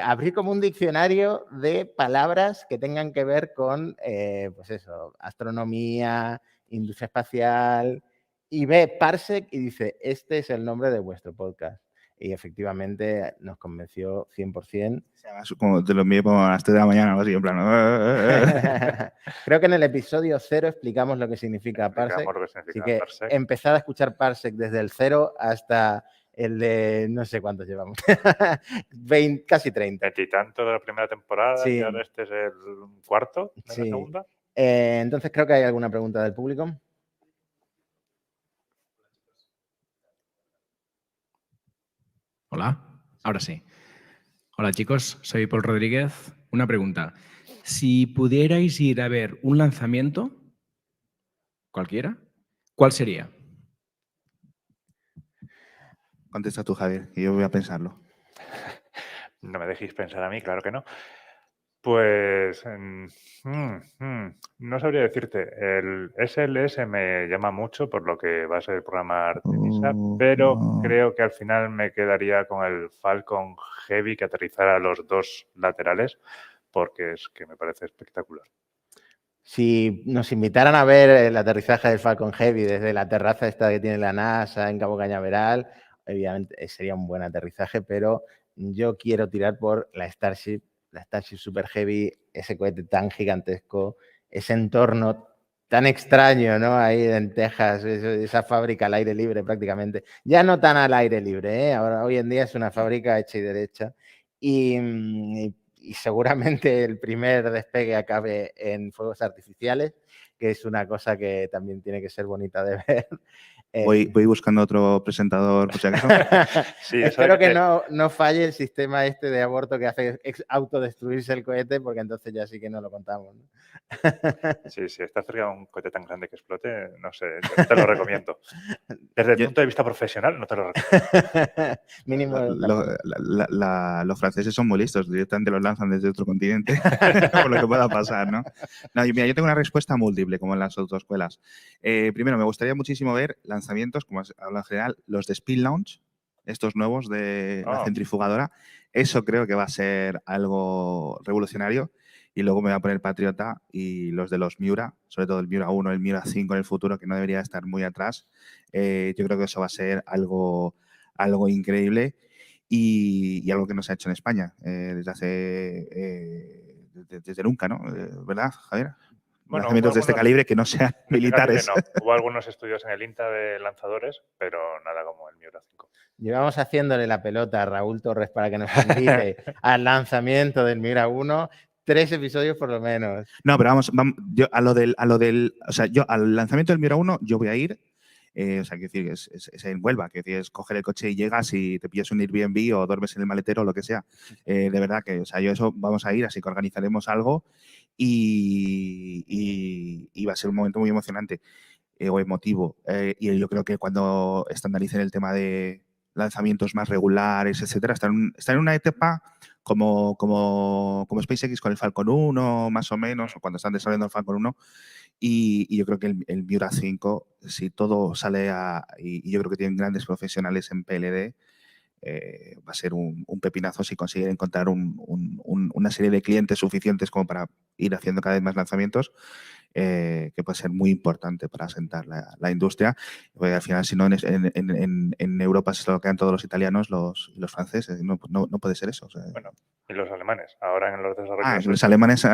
abrir como un diccionario de palabras que tengan que ver con, pues eso, astronomía, industria espacial, y ve Parsec y dice, este es el nombre de vuestro podcast. Y efectivamente nos convenció 100%. Como te lo envié por las 3 de la mañana o algo así, en plan. Creo que en el episodio 0 explicamos lo que significa Parsec. Así que empezad a escuchar Parsec desde el 0 hasta el de no sé cuántos llevamos. 20, casi 30. 20 y tanto de la primera temporada, Sí. y ahora este es el cuarto de la Sí. segunda. Entonces creo que hay alguna pregunta del público. Hola, ahora sí. Hola chicos, soy Paul Rodríguez. Una pregunta. Si pudierais ir a ver un lanzamiento, cualquiera, ¿cuál sería? Contesta tú, Javier, y yo voy a pensarlo. No me dejéis pensar a mí, claro que no. Pues no sabría decirte. El SLS me llama mucho por lo que va a ser el programa Artemisa, pero creo que al final me quedaría con el Falcon Heavy que aterrizara a los dos laterales, porque es que me parece espectacular. Si nos invitaran a ver el aterrizaje del Falcon Heavy desde la terraza esta que tiene la NASA en Cabo Cañaveral, obviamente sería un buen aterrizaje, pero yo quiero tirar por la Starship Super Heavy, ese cohete tan gigantesco, ese entorno tan extraño, ¿no? Ahí en Texas, esa fábrica al aire libre prácticamente. Ya no tan al aire libre, ¿eh? Ahora, hoy en día es una fábrica hecha y derecha. Y seguramente el primer despegue acabe en fuegos artificiales, que es una cosa que también tiene que ser bonita de ver. Voy buscando otro presentador, por si acaso. Sí, espero que no falle el sistema este de aborto que hace autodestruirse el cohete, porque entonces ya sí que no lo contamos, ¿no? Sí, está cerca de un cohete tan grande que explote, no sé, te lo recomiendo. Desde el punto de vista profesional, no te lo recomiendo. Mínimo. Los franceses son muy listos, directamente los lanzan desde otro continente, por lo que pueda pasar, ¿no? Mira, yo tengo una respuesta múltiple, como en las autoescuelas. Primero, me gustaría muchísimo ver lanzamientos, como has hablado en general, los de Speed Launch, estos nuevos de la centrifugadora. Eso creo que va a ser algo revolucionario. Y luego me voy a poner Patriota y los de los Miura, sobre todo el Miura 1, el Miura 5 en el futuro, que no debería estar muy atrás. Yo creo que eso va a ser algo increíble y algo que no se ha hecho en España desde nunca, ¿no? ¿Verdad, Javier? Bueno, lanzamientos de este calibre que no sean militares. No. Hubo algunos estudios en el INTA de lanzadores, pero nada como el Miura 5. Llevamos haciéndole la pelota a Raúl Torres para que nos invite al lanzamiento del Miura 1. 3 episodios por lo menos. No, pero vamos yo o sea, yo al lanzamiento del Miura 1 yo voy a ir. O sea, quiero decir, es en Huelva, que es coger el coche y llegas y te pillas un Airbnb o duermes en el maletero o lo que sea. De verdad que, o sea, yo eso vamos a ir, así que organizaremos algo y va a ser un momento muy emocionante o emotivo. Y yo creo que cuando estandaricen el tema de lanzamientos más regulares, etcétera, están en una etapa como SpaceX con el Falcon 1, más o menos, o cuando están desarrollando el Falcon 1. Y yo creo que el Miura 5, si todo sale y yo creo que tienen grandes profesionales en PLD, va a ser un pepinazo si consiguen encontrar una serie de clientes suficientes como para ir haciendo cada vez más lanzamientos, que puede ser muy importante para asentar la industria. Porque al final, si no, en Europa se lo quedan todos los italianos y los franceses. No puede ser eso. O sea, bueno, y los alemanes. Ahora en los desarrollos... los alemanes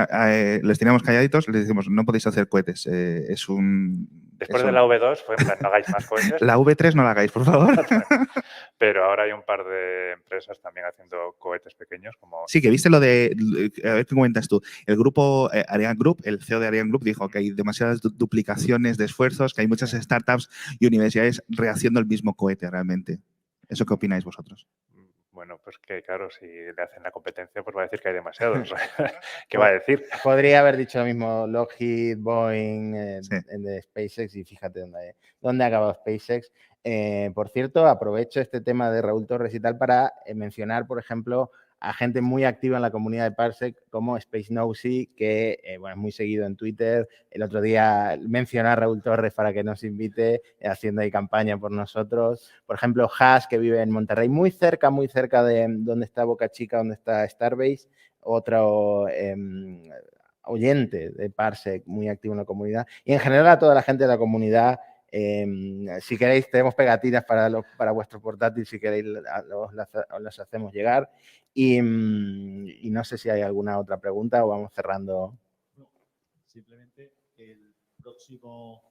les teníamos calladitos, les decimos, no podéis hacer cohetes. Es un Después Eso. de la V2 fue en plan, no hagáis más cohetes. La V3 no la hagáis, por favor. Pero ahora hay un par de empresas también haciendo cohetes pequeños como... Sí, que viste lo de, a ver qué comentas tú. El grupo Ariane Group, el CEO de Ariane Group dijo que hay demasiadas duplicaciones de esfuerzos, que hay muchas startups y universidades rehaciendo el mismo cohete realmente. ¿Eso qué opináis vosotros? Bueno, pues que claro, si le hacen la competencia, pues va a decir que hay demasiados. ¿Qué va a decir? Podría haber dicho lo mismo Lockheed, Boeing, Sí. de SpaceX, y fíjate dónde ha acabado SpaceX. Por cierto, aprovecho este tema de Raúl Torres y tal para mencionar, por ejemplo, a gente muy activa en la comunidad de Parsec como Space Nosy, que bueno, es muy seguido en Twitter. El otro día mencioné a Raúl Torres para que nos invite, haciendo ahí campaña por nosotros. Por ejemplo, Haas, que vive en Monterrey, muy cerca de donde está Boca Chica, donde está Starbase. Otro oyente de Parsec, muy activo en la comunidad. Y en general a toda la gente de la comunidad. Si queréis, tenemos pegatinas para vuestro portátil, si queréis los hacemos llegar. Y no sé si hay alguna otra pregunta o vamos cerrando. Simplemente el próximo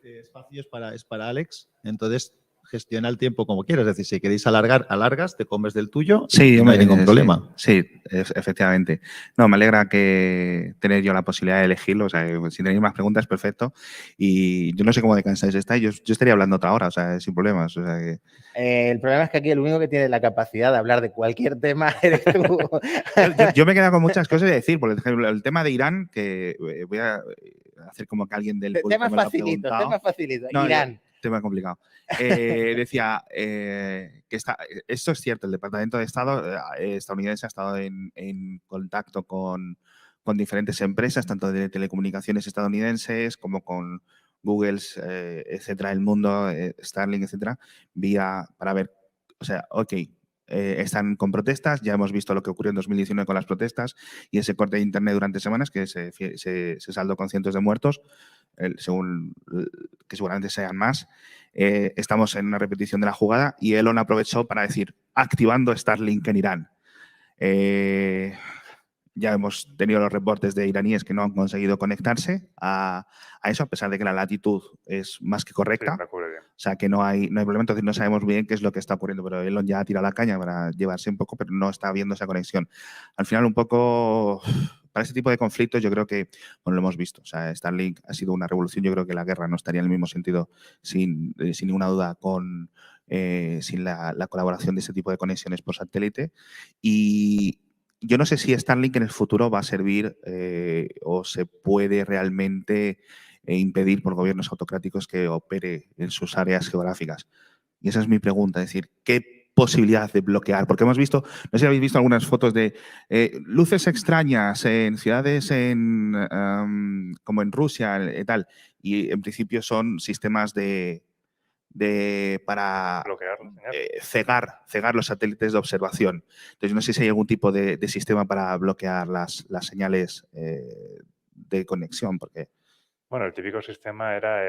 espacio es para Alex, entonces gestiona el tiempo como quieras. Es decir, si queréis alargar, alargas, te comes del tuyo, Sí, no hay ningún problema. Sí, efectivamente. No, me alegra que tener yo la posibilidad de elegirlo. O sea, si tenéis más preguntas, perfecto. Y yo no sé cómo de cansáis estáis. Yo estaría hablando otra hora, o sea, sin problemas. O sea, que... El problema es que aquí el único que tiene la capacidad de hablar de cualquier tema eres tú. yo me he quedado con muchas cosas de decir. Por ejemplo, el tema de Irán, que voy a hacer como que alguien del público Tema me lo ha facilito, preguntado. tema facilito. No, Irán. Tema complicado. Decía que esto es cierto, el Departamento de Estado estadounidense ha estado en contacto con diferentes empresas, tanto de telecomunicaciones estadounidenses como con Google, etcétera, el mundo, Starlink, etcétera, para ver, o sea, ok, están con protestas, ya hemos visto lo que ocurrió en 2019 con las protestas y ese corte de Internet durante semanas que se saldó con cientos de muertos, según que seguramente sean más. Estamos en una repetición de la jugada y Elon aprovechó para decir, activando Starlink en Irán. Ya hemos tenido los reportes de iraníes que no han conseguido conectarse a eso, a pesar de que la latitud es más que correcta. Sí, me acuerdo bien. O sea, que no hay problema. Entonces no sabemos bien qué es lo que está ocurriendo, pero Elon ya ha tirado la caña para llevarse un poco, pero no está habiendo esa conexión. Al final, un poco, para este tipo de conflictos, yo creo que, bueno, lo hemos visto. O sea, Starlink ha sido una revolución. Yo creo que la guerra no estaría en el mismo sentido, sin ninguna duda, sin la colaboración de ese tipo de conexiones por satélite. Y yo no sé si Starlink en el futuro va a servir o se puede realmente impedir por gobiernos autocráticos que opere en sus áreas geográficas. Y esa es mi pregunta, es decir, ¿qué posibilidad de bloquear? Porque hemos visto, no sé si habéis visto algunas fotos de luces extrañas en ciudades como en Rusia y tal, y en principio son sistemas para Bloquear la señal. cegar los satélites de observación. Entonces, no sé si hay algún tipo de sistema para bloquear las señales de conexión, porque... Bueno, el típico sistema era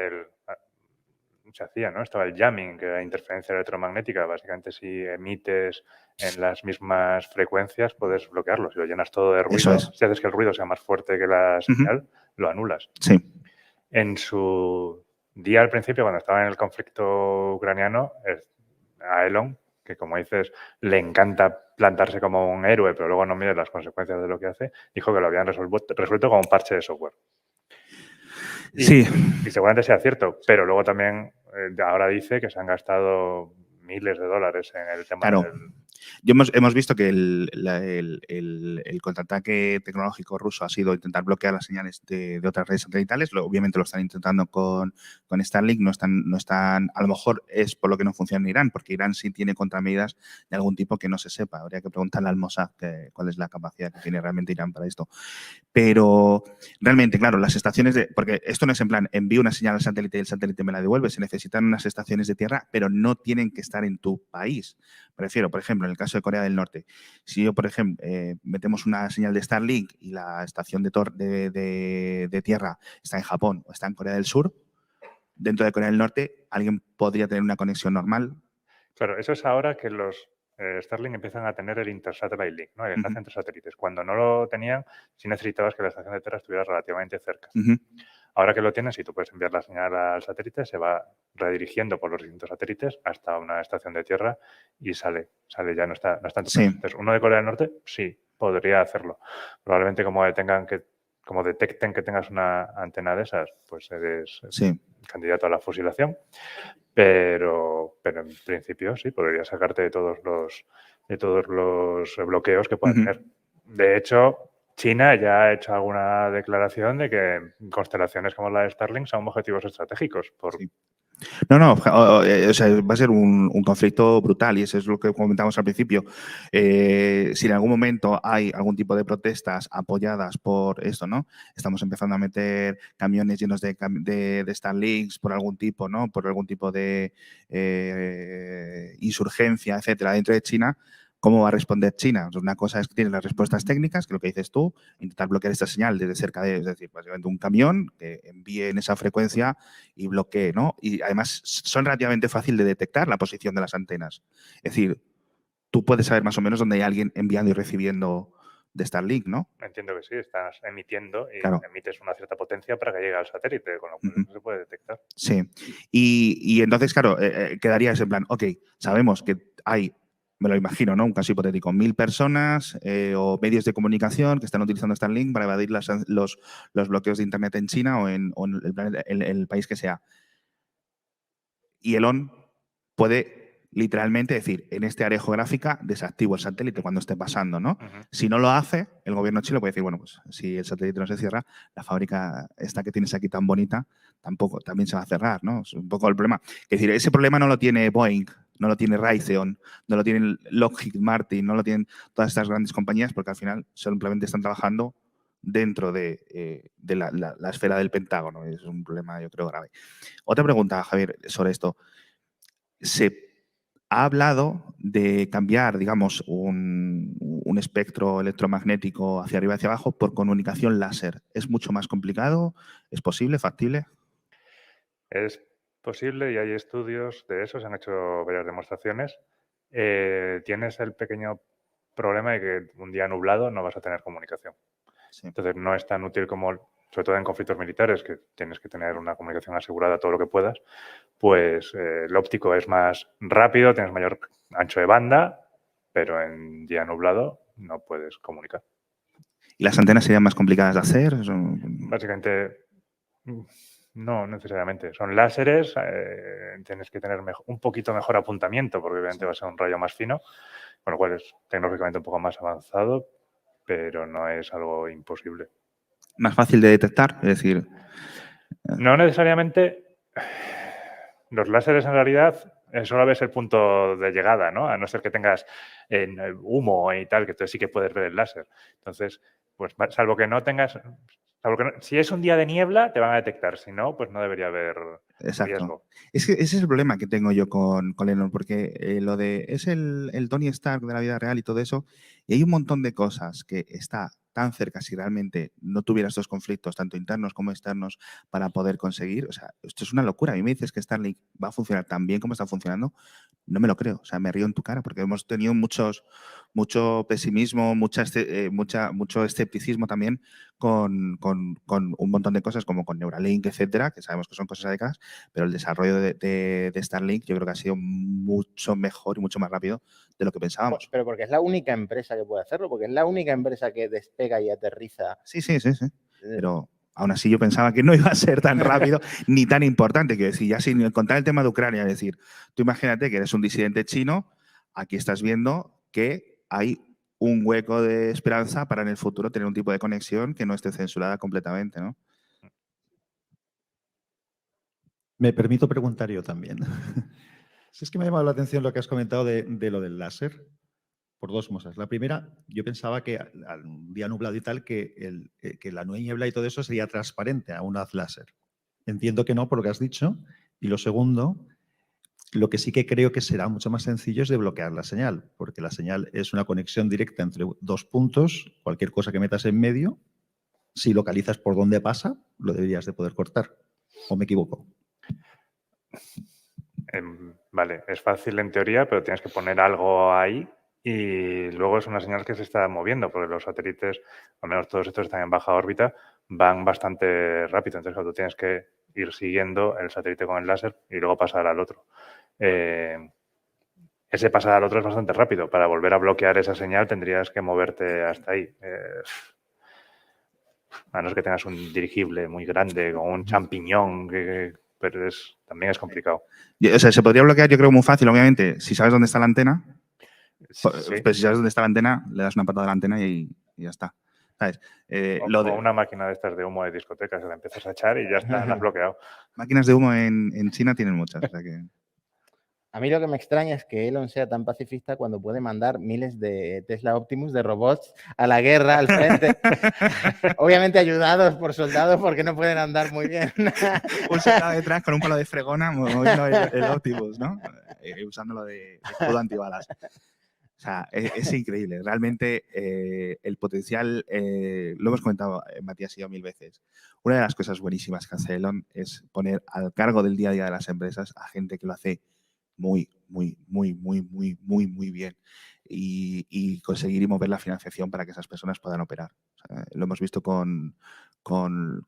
se hacía, ¿no? Estaba el jamming, que era interferencia electromagnética. Básicamente, si emites en las mismas frecuencias, puedes bloquearlo. Si lo llenas todo de ruido, Eso es. si haces que el ruido sea más fuerte que la señal, lo anulas. Sí. En su día al principio, cuando estaba en el conflicto ucraniano, a Elon, que como dices, le encanta plantarse como un héroe, pero luego no mide las consecuencias de lo que hace, dijo que lo habían resuelto con un parche de software. Y seguramente sea cierto, pero luego también ahora dice que se han gastado miles de dólares en el tema claro. Hemos visto que el contraataque tecnológico ruso ha sido intentar bloquear las señales de otras redes satelitales. Obviamente lo están intentando con Starlink. No están, a lo mejor es por lo que no funciona en Irán, porque Irán sí tiene contramedidas de algún tipo que no se sepa. Habría que preguntarle al Mossad cuál es la capacidad que tiene realmente Irán para esto. Pero realmente, claro, las estaciones porque esto no es en plan, envío una señal al satélite y el satélite me la devuelve. Se necesitan unas estaciones de tierra, pero no tienen que estar en tu país. Prefiero, por ejemplo, en el caso de Corea del Norte, si yo, por ejemplo, metemos una señal de Starlink y la estación de tierra está en Japón o está en Corea del Sur, dentro de Corea del Norte, ¿alguien podría tener una conexión normal? Claro, eso es ahora que los Starlink empiezan a tener el Intersatellite Link, ¿no? El enlace entre satélites. Cuando no lo tenían, sí necesitabas que la estación de tierra estuviera relativamente cerca. Ahora que lo tienes, si tú puedes enviar la señal al satélite, se va redirigiendo por los distintos satélites hasta una estación de tierra y sale ya no está en tu Sí. país. Entonces, uno de Corea del Norte, sí, podría hacerlo. Probablemente como detecten que tengas una antena de esas, pues eres Sí. candidato a la fusilación. Pero en principio sí, podría sacarte de todos los bloqueos que puedan Ujú. tener. De hecho, China ya ha hecho alguna declaración de que constelaciones como la de Starlink son objetivos estratégicos. Sí. No, o sea, va a ser un conflicto brutal y eso es lo que comentamos al principio. Si en algún momento hay algún tipo de protestas apoyadas por esto, ¿no? Estamos empezando a meter camiones llenos de Starlinks por algún tipo, ¿no? Por algún tipo de insurgencia, etcétera, dentro de China. ¿Cómo va a responder China? Una cosa es que tiene las respuestas técnicas, que es lo que dices tú, intentar bloquear esta señal desde cerca es decir, básicamente un camión que envíe en esa frecuencia y bloquee, ¿no? Y además son relativamente fácil de detectar la posición de las antenas. Es decir, tú puedes saber más o menos dónde hay alguien enviando y recibiendo de Starlink, ¿no? Entiendo que sí, estás emitiendo y Claro. emites una cierta potencia para que llegue al satélite, con lo cual eso se puede detectar. Sí. Y entonces, claro, quedaría ese plan, ok, sabemos que hay, me lo imagino, ¿no? Un caso hipotético, 1000 personas o medios de comunicación que están utilizando Starlink para evadir los bloqueos de Internet en China o en el país que sea. Y Elon puede literalmente decir, en este área geográfica desactivo el satélite cuando esté pasando, ¿no? Si no lo hace, el gobierno chino puede decir, bueno, pues si el satélite no se cierra, la fábrica esta que tienes aquí tan bonita también se va a cerrar, ¿no? Es un poco el problema. Es decir, ese problema no lo tiene Boeing, no lo tiene Raytheon, no lo tiene Lockheed Martin, no lo tienen todas estas grandes compañías porque al final simplemente están trabajando dentro de la esfera del Pentágono. Es un problema, yo creo, grave. Otra pregunta, Javier, sobre esto. Se ha hablado de cambiar, digamos, un espectro electromagnético hacia arriba y hacia abajo por comunicación láser. ¿Es mucho más complicado? ¿Es posible? ¿Factible? Es posible y hay estudios de eso, se han hecho varias demostraciones. Tienes el pequeño problema de que un día nublado no vas a tener comunicación. Sí. Entonces no es tan útil como, sobre todo en conflictos militares, que tienes que tener una comunicación asegurada todo lo que puedas, pues el óptico es más rápido, tienes mayor ancho de banda, pero en día nublado no puedes comunicar. ¿Y las antenas serían más complicadas de hacer? Básicamente, no necesariamente. Son láseres, tienes que tener un poquito mejor apuntamiento, porque obviamente va a ser un rayo más fino, con lo cual es tecnológicamente un poco más avanzado, pero no es algo imposible. ¿Más fácil de detectar? Es decir, no necesariamente. Los láseres en realidad solo ves el punto de llegada, ¿no? A no ser que tengas humo y tal, que tú sí que puedes ver el láser. Entonces, pues salvo que no tengas... si es un día de niebla, te van a detectar. Si no, pues no debería haber riesgo. Es que ese es el problema que tengo yo con Elon, porque es el Tony Stark de la vida real y todo eso, y hay un montón de cosas que está tan cerca si realmente no tuviera estos conflictos, tanto internos como externos, para poder conseguir. O sea, esto es una locura. A mí me dices que Starlink va a funcionar tan bien como está funcionando, no me lo creo. O sea, me río en tu cara porque hemos tenido mucho pesimismo, mucho escepticismo también con un montón de cosas como con Neuralink, etcétera, que sabemos que son cosas adecuadas, pero el desarrollo de Starlink yo creo que ha sido mucho mejor y mucho más rápido de lo que pensábamos. Pero porque es la única empresa que puede hacerlo, porque es la única empresa que despega y aterriza. Sí. Pero aún así yo pensaba que no iba a ser tan rápido ni tan importante. Quiero decir, ya sin contar el tema de Ucrania, es decir, tú imagínate que eres un disidente chino, aquí estás viendo que hay un hueco de esperanza para en el futuro tener un tipo de conexión que no esté censurada completamente, ¿no? Me permito preguntar yo también. Si es que me ha llamado la atención lo que has comentado de lo del láser, por dos cosas. La primera, yo pensaba que al día nublado y tal, que la niebla y todo eso sería transparente a un haz láser. Entiendo que no, por lo que has dicho. Y lo segundo, lo que sí que creo que será mucho más sencillo es de bloquear la señal, porque la señal es una conexión directa entre dos puntos, cualquier cosa que metas en medio, si localizas por dónde pasa, lo deberías de poder cortar. ¿O me equivoco? Vale, es fácil en teoría, pero tienes que poner algo ahí y luego es una señal que se está moviendo, porque los satélites, al menos todos estos están en baja órbita, van bastante rápido. Entonces, claro, tú tienes que ir siguiendo el satélite con el láser y luego pasar al otro. Ese pasar al otro es bastante rápido. Para volver a bloquear esa señal tendrías que moverte hasta ahí. A no ser que tengas un dirigible muy grande con un champiñón, pero también es complicado. O sea, se podría bloquear, yo creo, muy fácil, obviamente, si sabes dónde está la antena. Sí. Pero si sabes dónde está la antena, le das una patada a la antena y ya está. ¿Sabes? O una máquina de estas de humo de discoteca, se la empiezas a echar y ya está, la has bloqueado. Máquinas de humo en China tienen muchas. O sea que... A mí lo que me extraña es que Elon sea tan pacifista cuando puede mandar miles de Tesla Optimus, de robots, a la guerra, al frente. Obviamente ayudados por soldados porque no pueden andar muy bien. Un soldado detrás con un palo de fregona moviendo el Optimus, ¿no? Usándolo de escudo antibalas. O sea, es increíble. Realmente el potencial, lo hemos comentado Matías y yo 1000 veces. Una de las cosas buenísimas que hace Elon es poner al cargo del día a día de las empresas a gente que lo hace muy bien y conseguir y mover la financiación para que esas personas puedan operar. O sea, lo hemos visto con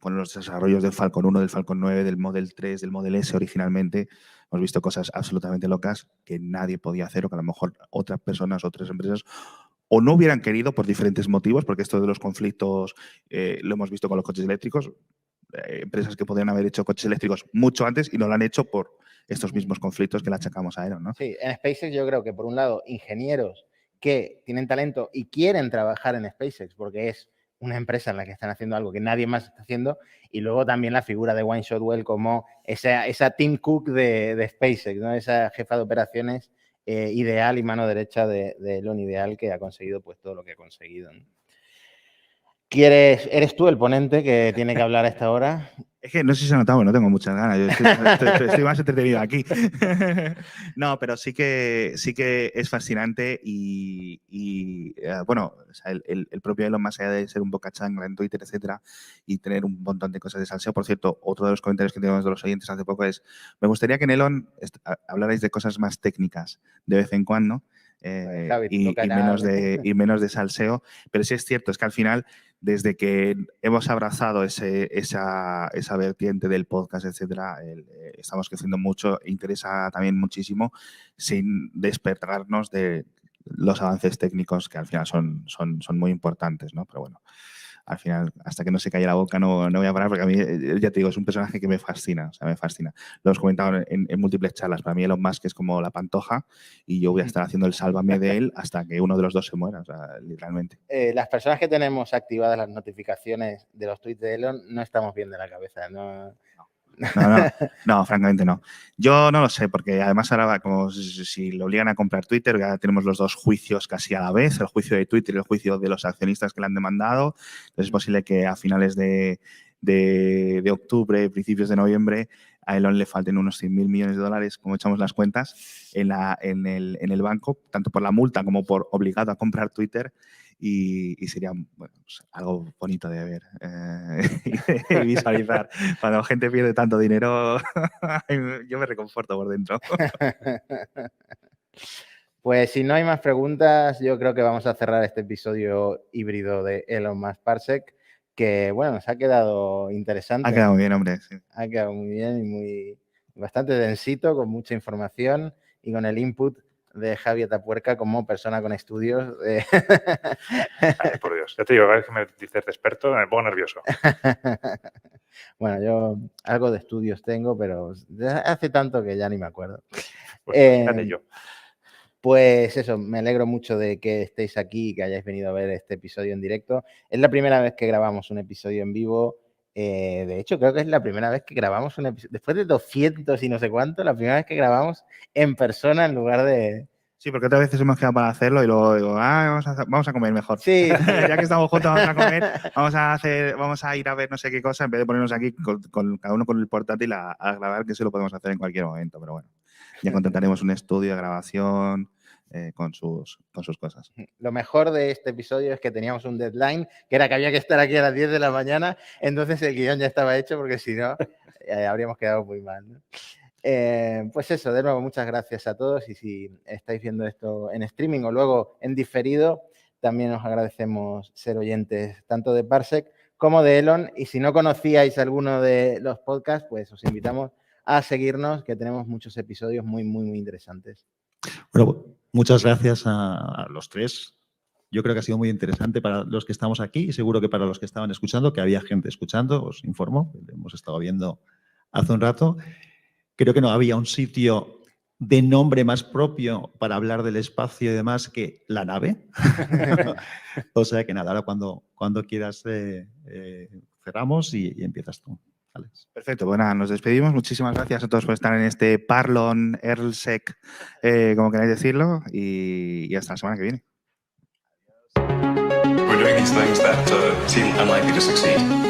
los desarrollos del Falcon 1, del Falcon 9, del Model 3, del Model S originalmente. Hemos visto cosas absolutamente locas que nadie podía hacer o que a lo mejor otras personas, otras empresas o no hubieran querido por diferentes motivos, porque esto de los conflictos lo hemos visto con los coches eléctricos. Empresas que podrían haber hecho coches eléctricos mucho antes y no lo han hecho por estos mismos conflictos que le achacamos a Elon, ¿no? Sí, en SpaceX yo creo que por un lado ingenieros que tienen talento y quieren trabajar en SpaceX porque es una empresa en la que están haciendo algo que nadie más está haciendo, y luego también la figura de Wayne Shotwell como esa Tim Cook de SpaceX, ¿no? Esa jefa de operaciones ideal y mano derecha de Elon ideal, que ha conseguido pues todo lo que ha conseguido, ¿no? ¿Eres tú el ponente que tiene que hablar a esta hora? Es que no sé si se ha notado, no tengo muchas ganas. Yo estoy más entretenido aquí. No, pero sí que es fascinante y bueno, o sea, el propio Elon, más allá de ser un bocachangla en Twitter, etcétera, y tener un montón de cosas de salseo. Por cierto, otro de los comentarios que tenemos de los oyentes hace poco es: me gustaría que en Elon hablarais de cosas más técnicas de vez en cuando. Javi, y menos de salseo, pero sí es cierto, es que al final, desde que hemos abrazado esa vertiente del podcast, etcétera, estamos creciendo mucho e interesa también muchísimo, sin despertarnos de los avances técnicos que al final son muy importantes, ¿no? Pero bueno, al final, hasta que no se calle la boca, no voy a parar, porque a mí, ya te digo, es un personaje que me fascina, o sea, me fascina. Lo hemos comentado en múltiples charlas. Para mí Elon Musk es como la Pantoja y yo voy a estar haciendo el sálvame de él hasta que uno de los dos se muera, o sea, literalmente. Las personas que tenemos activadas las notificaciones de los tweets de Elon no estamos bien de la cabeza, ¿no? No, francamente no. Yo no lo sé, porque además ahora va como si lo obligan a comprar Twitter, ya tenemos los dos juicios casi a la vez, el juicio de Twitter y el juicio de los accionistas que le han demandado. Entonces es posible que a finales de octubre, principios de noviembre, a Elon le falten unos 100.000 millones de dólares, como echamos las cuentas, en el banco, tanto por la multa como por obligado a comprar Twitter. Y sería, bueno, pues algo bonito de ver y de visualizar. Cuando la gente pierde tanto dinero, yo me reconforto por dentro. Pues si no hay más preguntas, yo creo que vamos a cerrar este episodio híbrido de Elon Musk Parsec, que bueno, nos ha quedado interesante. Ha quedado muy bien, hombre. Sí. Ha quedado muy bien y bastante densito, con mucha información y con el input de Javi Atapuerca como persona con estudios. Ay, por Dios, ya te digo, cada vez que me dices de experto me pongo nervioso. Bueno, yo algo de estudios tengo, pero hace tanto que ya ni me acuerdo. Pues imagínate yo. Pues eso, me alegro mucho de que estéis aquí y que hayáis venido a ver este episodio en directo. Es la primera vez que grabamos un episodio en vivo. De hecho, creo que es la primera vez que grabamos un episodio, después de 200 y no sé cuánto, la primera vez que grabamos en persona en lugar de... Sí, porque otras veces hemos quedado para hacerlo y luego digo, vamos a comer mejor. Sí. Ya que estamos juntos, vamos a comer, vamos a ir a ver no sé qué cosa, en vez de ponernos aquí con cada uno con el portátil a grabar, que eso lo podemos hacer en cualquier momento, pero bueno, ya contrataremos un estudio de grabación con sus cosas. Lo mejor de este episodio es que teníamos un deadline, que era que había que estar aquí a las 10 de la mañana, entonces el guión ya estaba hecho, porque si no, habríamos quedado muy mal, ¿no? Pues eso, de nuevo, muchas gracias a todos, y si estáis viendo esto en streaming o luego en diferido, también os agradecemos ser oyentes tanto de Parsec como de Elon. Y si no conocíais alguno de los podcasts, pues os invitamos a seguirnos, que tenemos muchos episodios muy, muy, muy interesantes. Bueno, muchas gracias a los tres. Yo creo que ha sido muy interesante para los que estamos aquí y seguro que para los que estaban escuchando, que había gente escuchando, os informo, hemos estado viendo hace un rato. Creo que no había un sitio de nombre más propio para hablar del espacio y demás que la nave. O sea que nada, ahora cuando quieras cerramos y empiezas tú, Alex. Perfecto, pues nada, nos despedimos. Muchísimas gracias a todos por estar en este Parlon, EarlSec, como queráis decirlo, y hasta la semana que viene. We're doing these things that seem unlikely to succeed.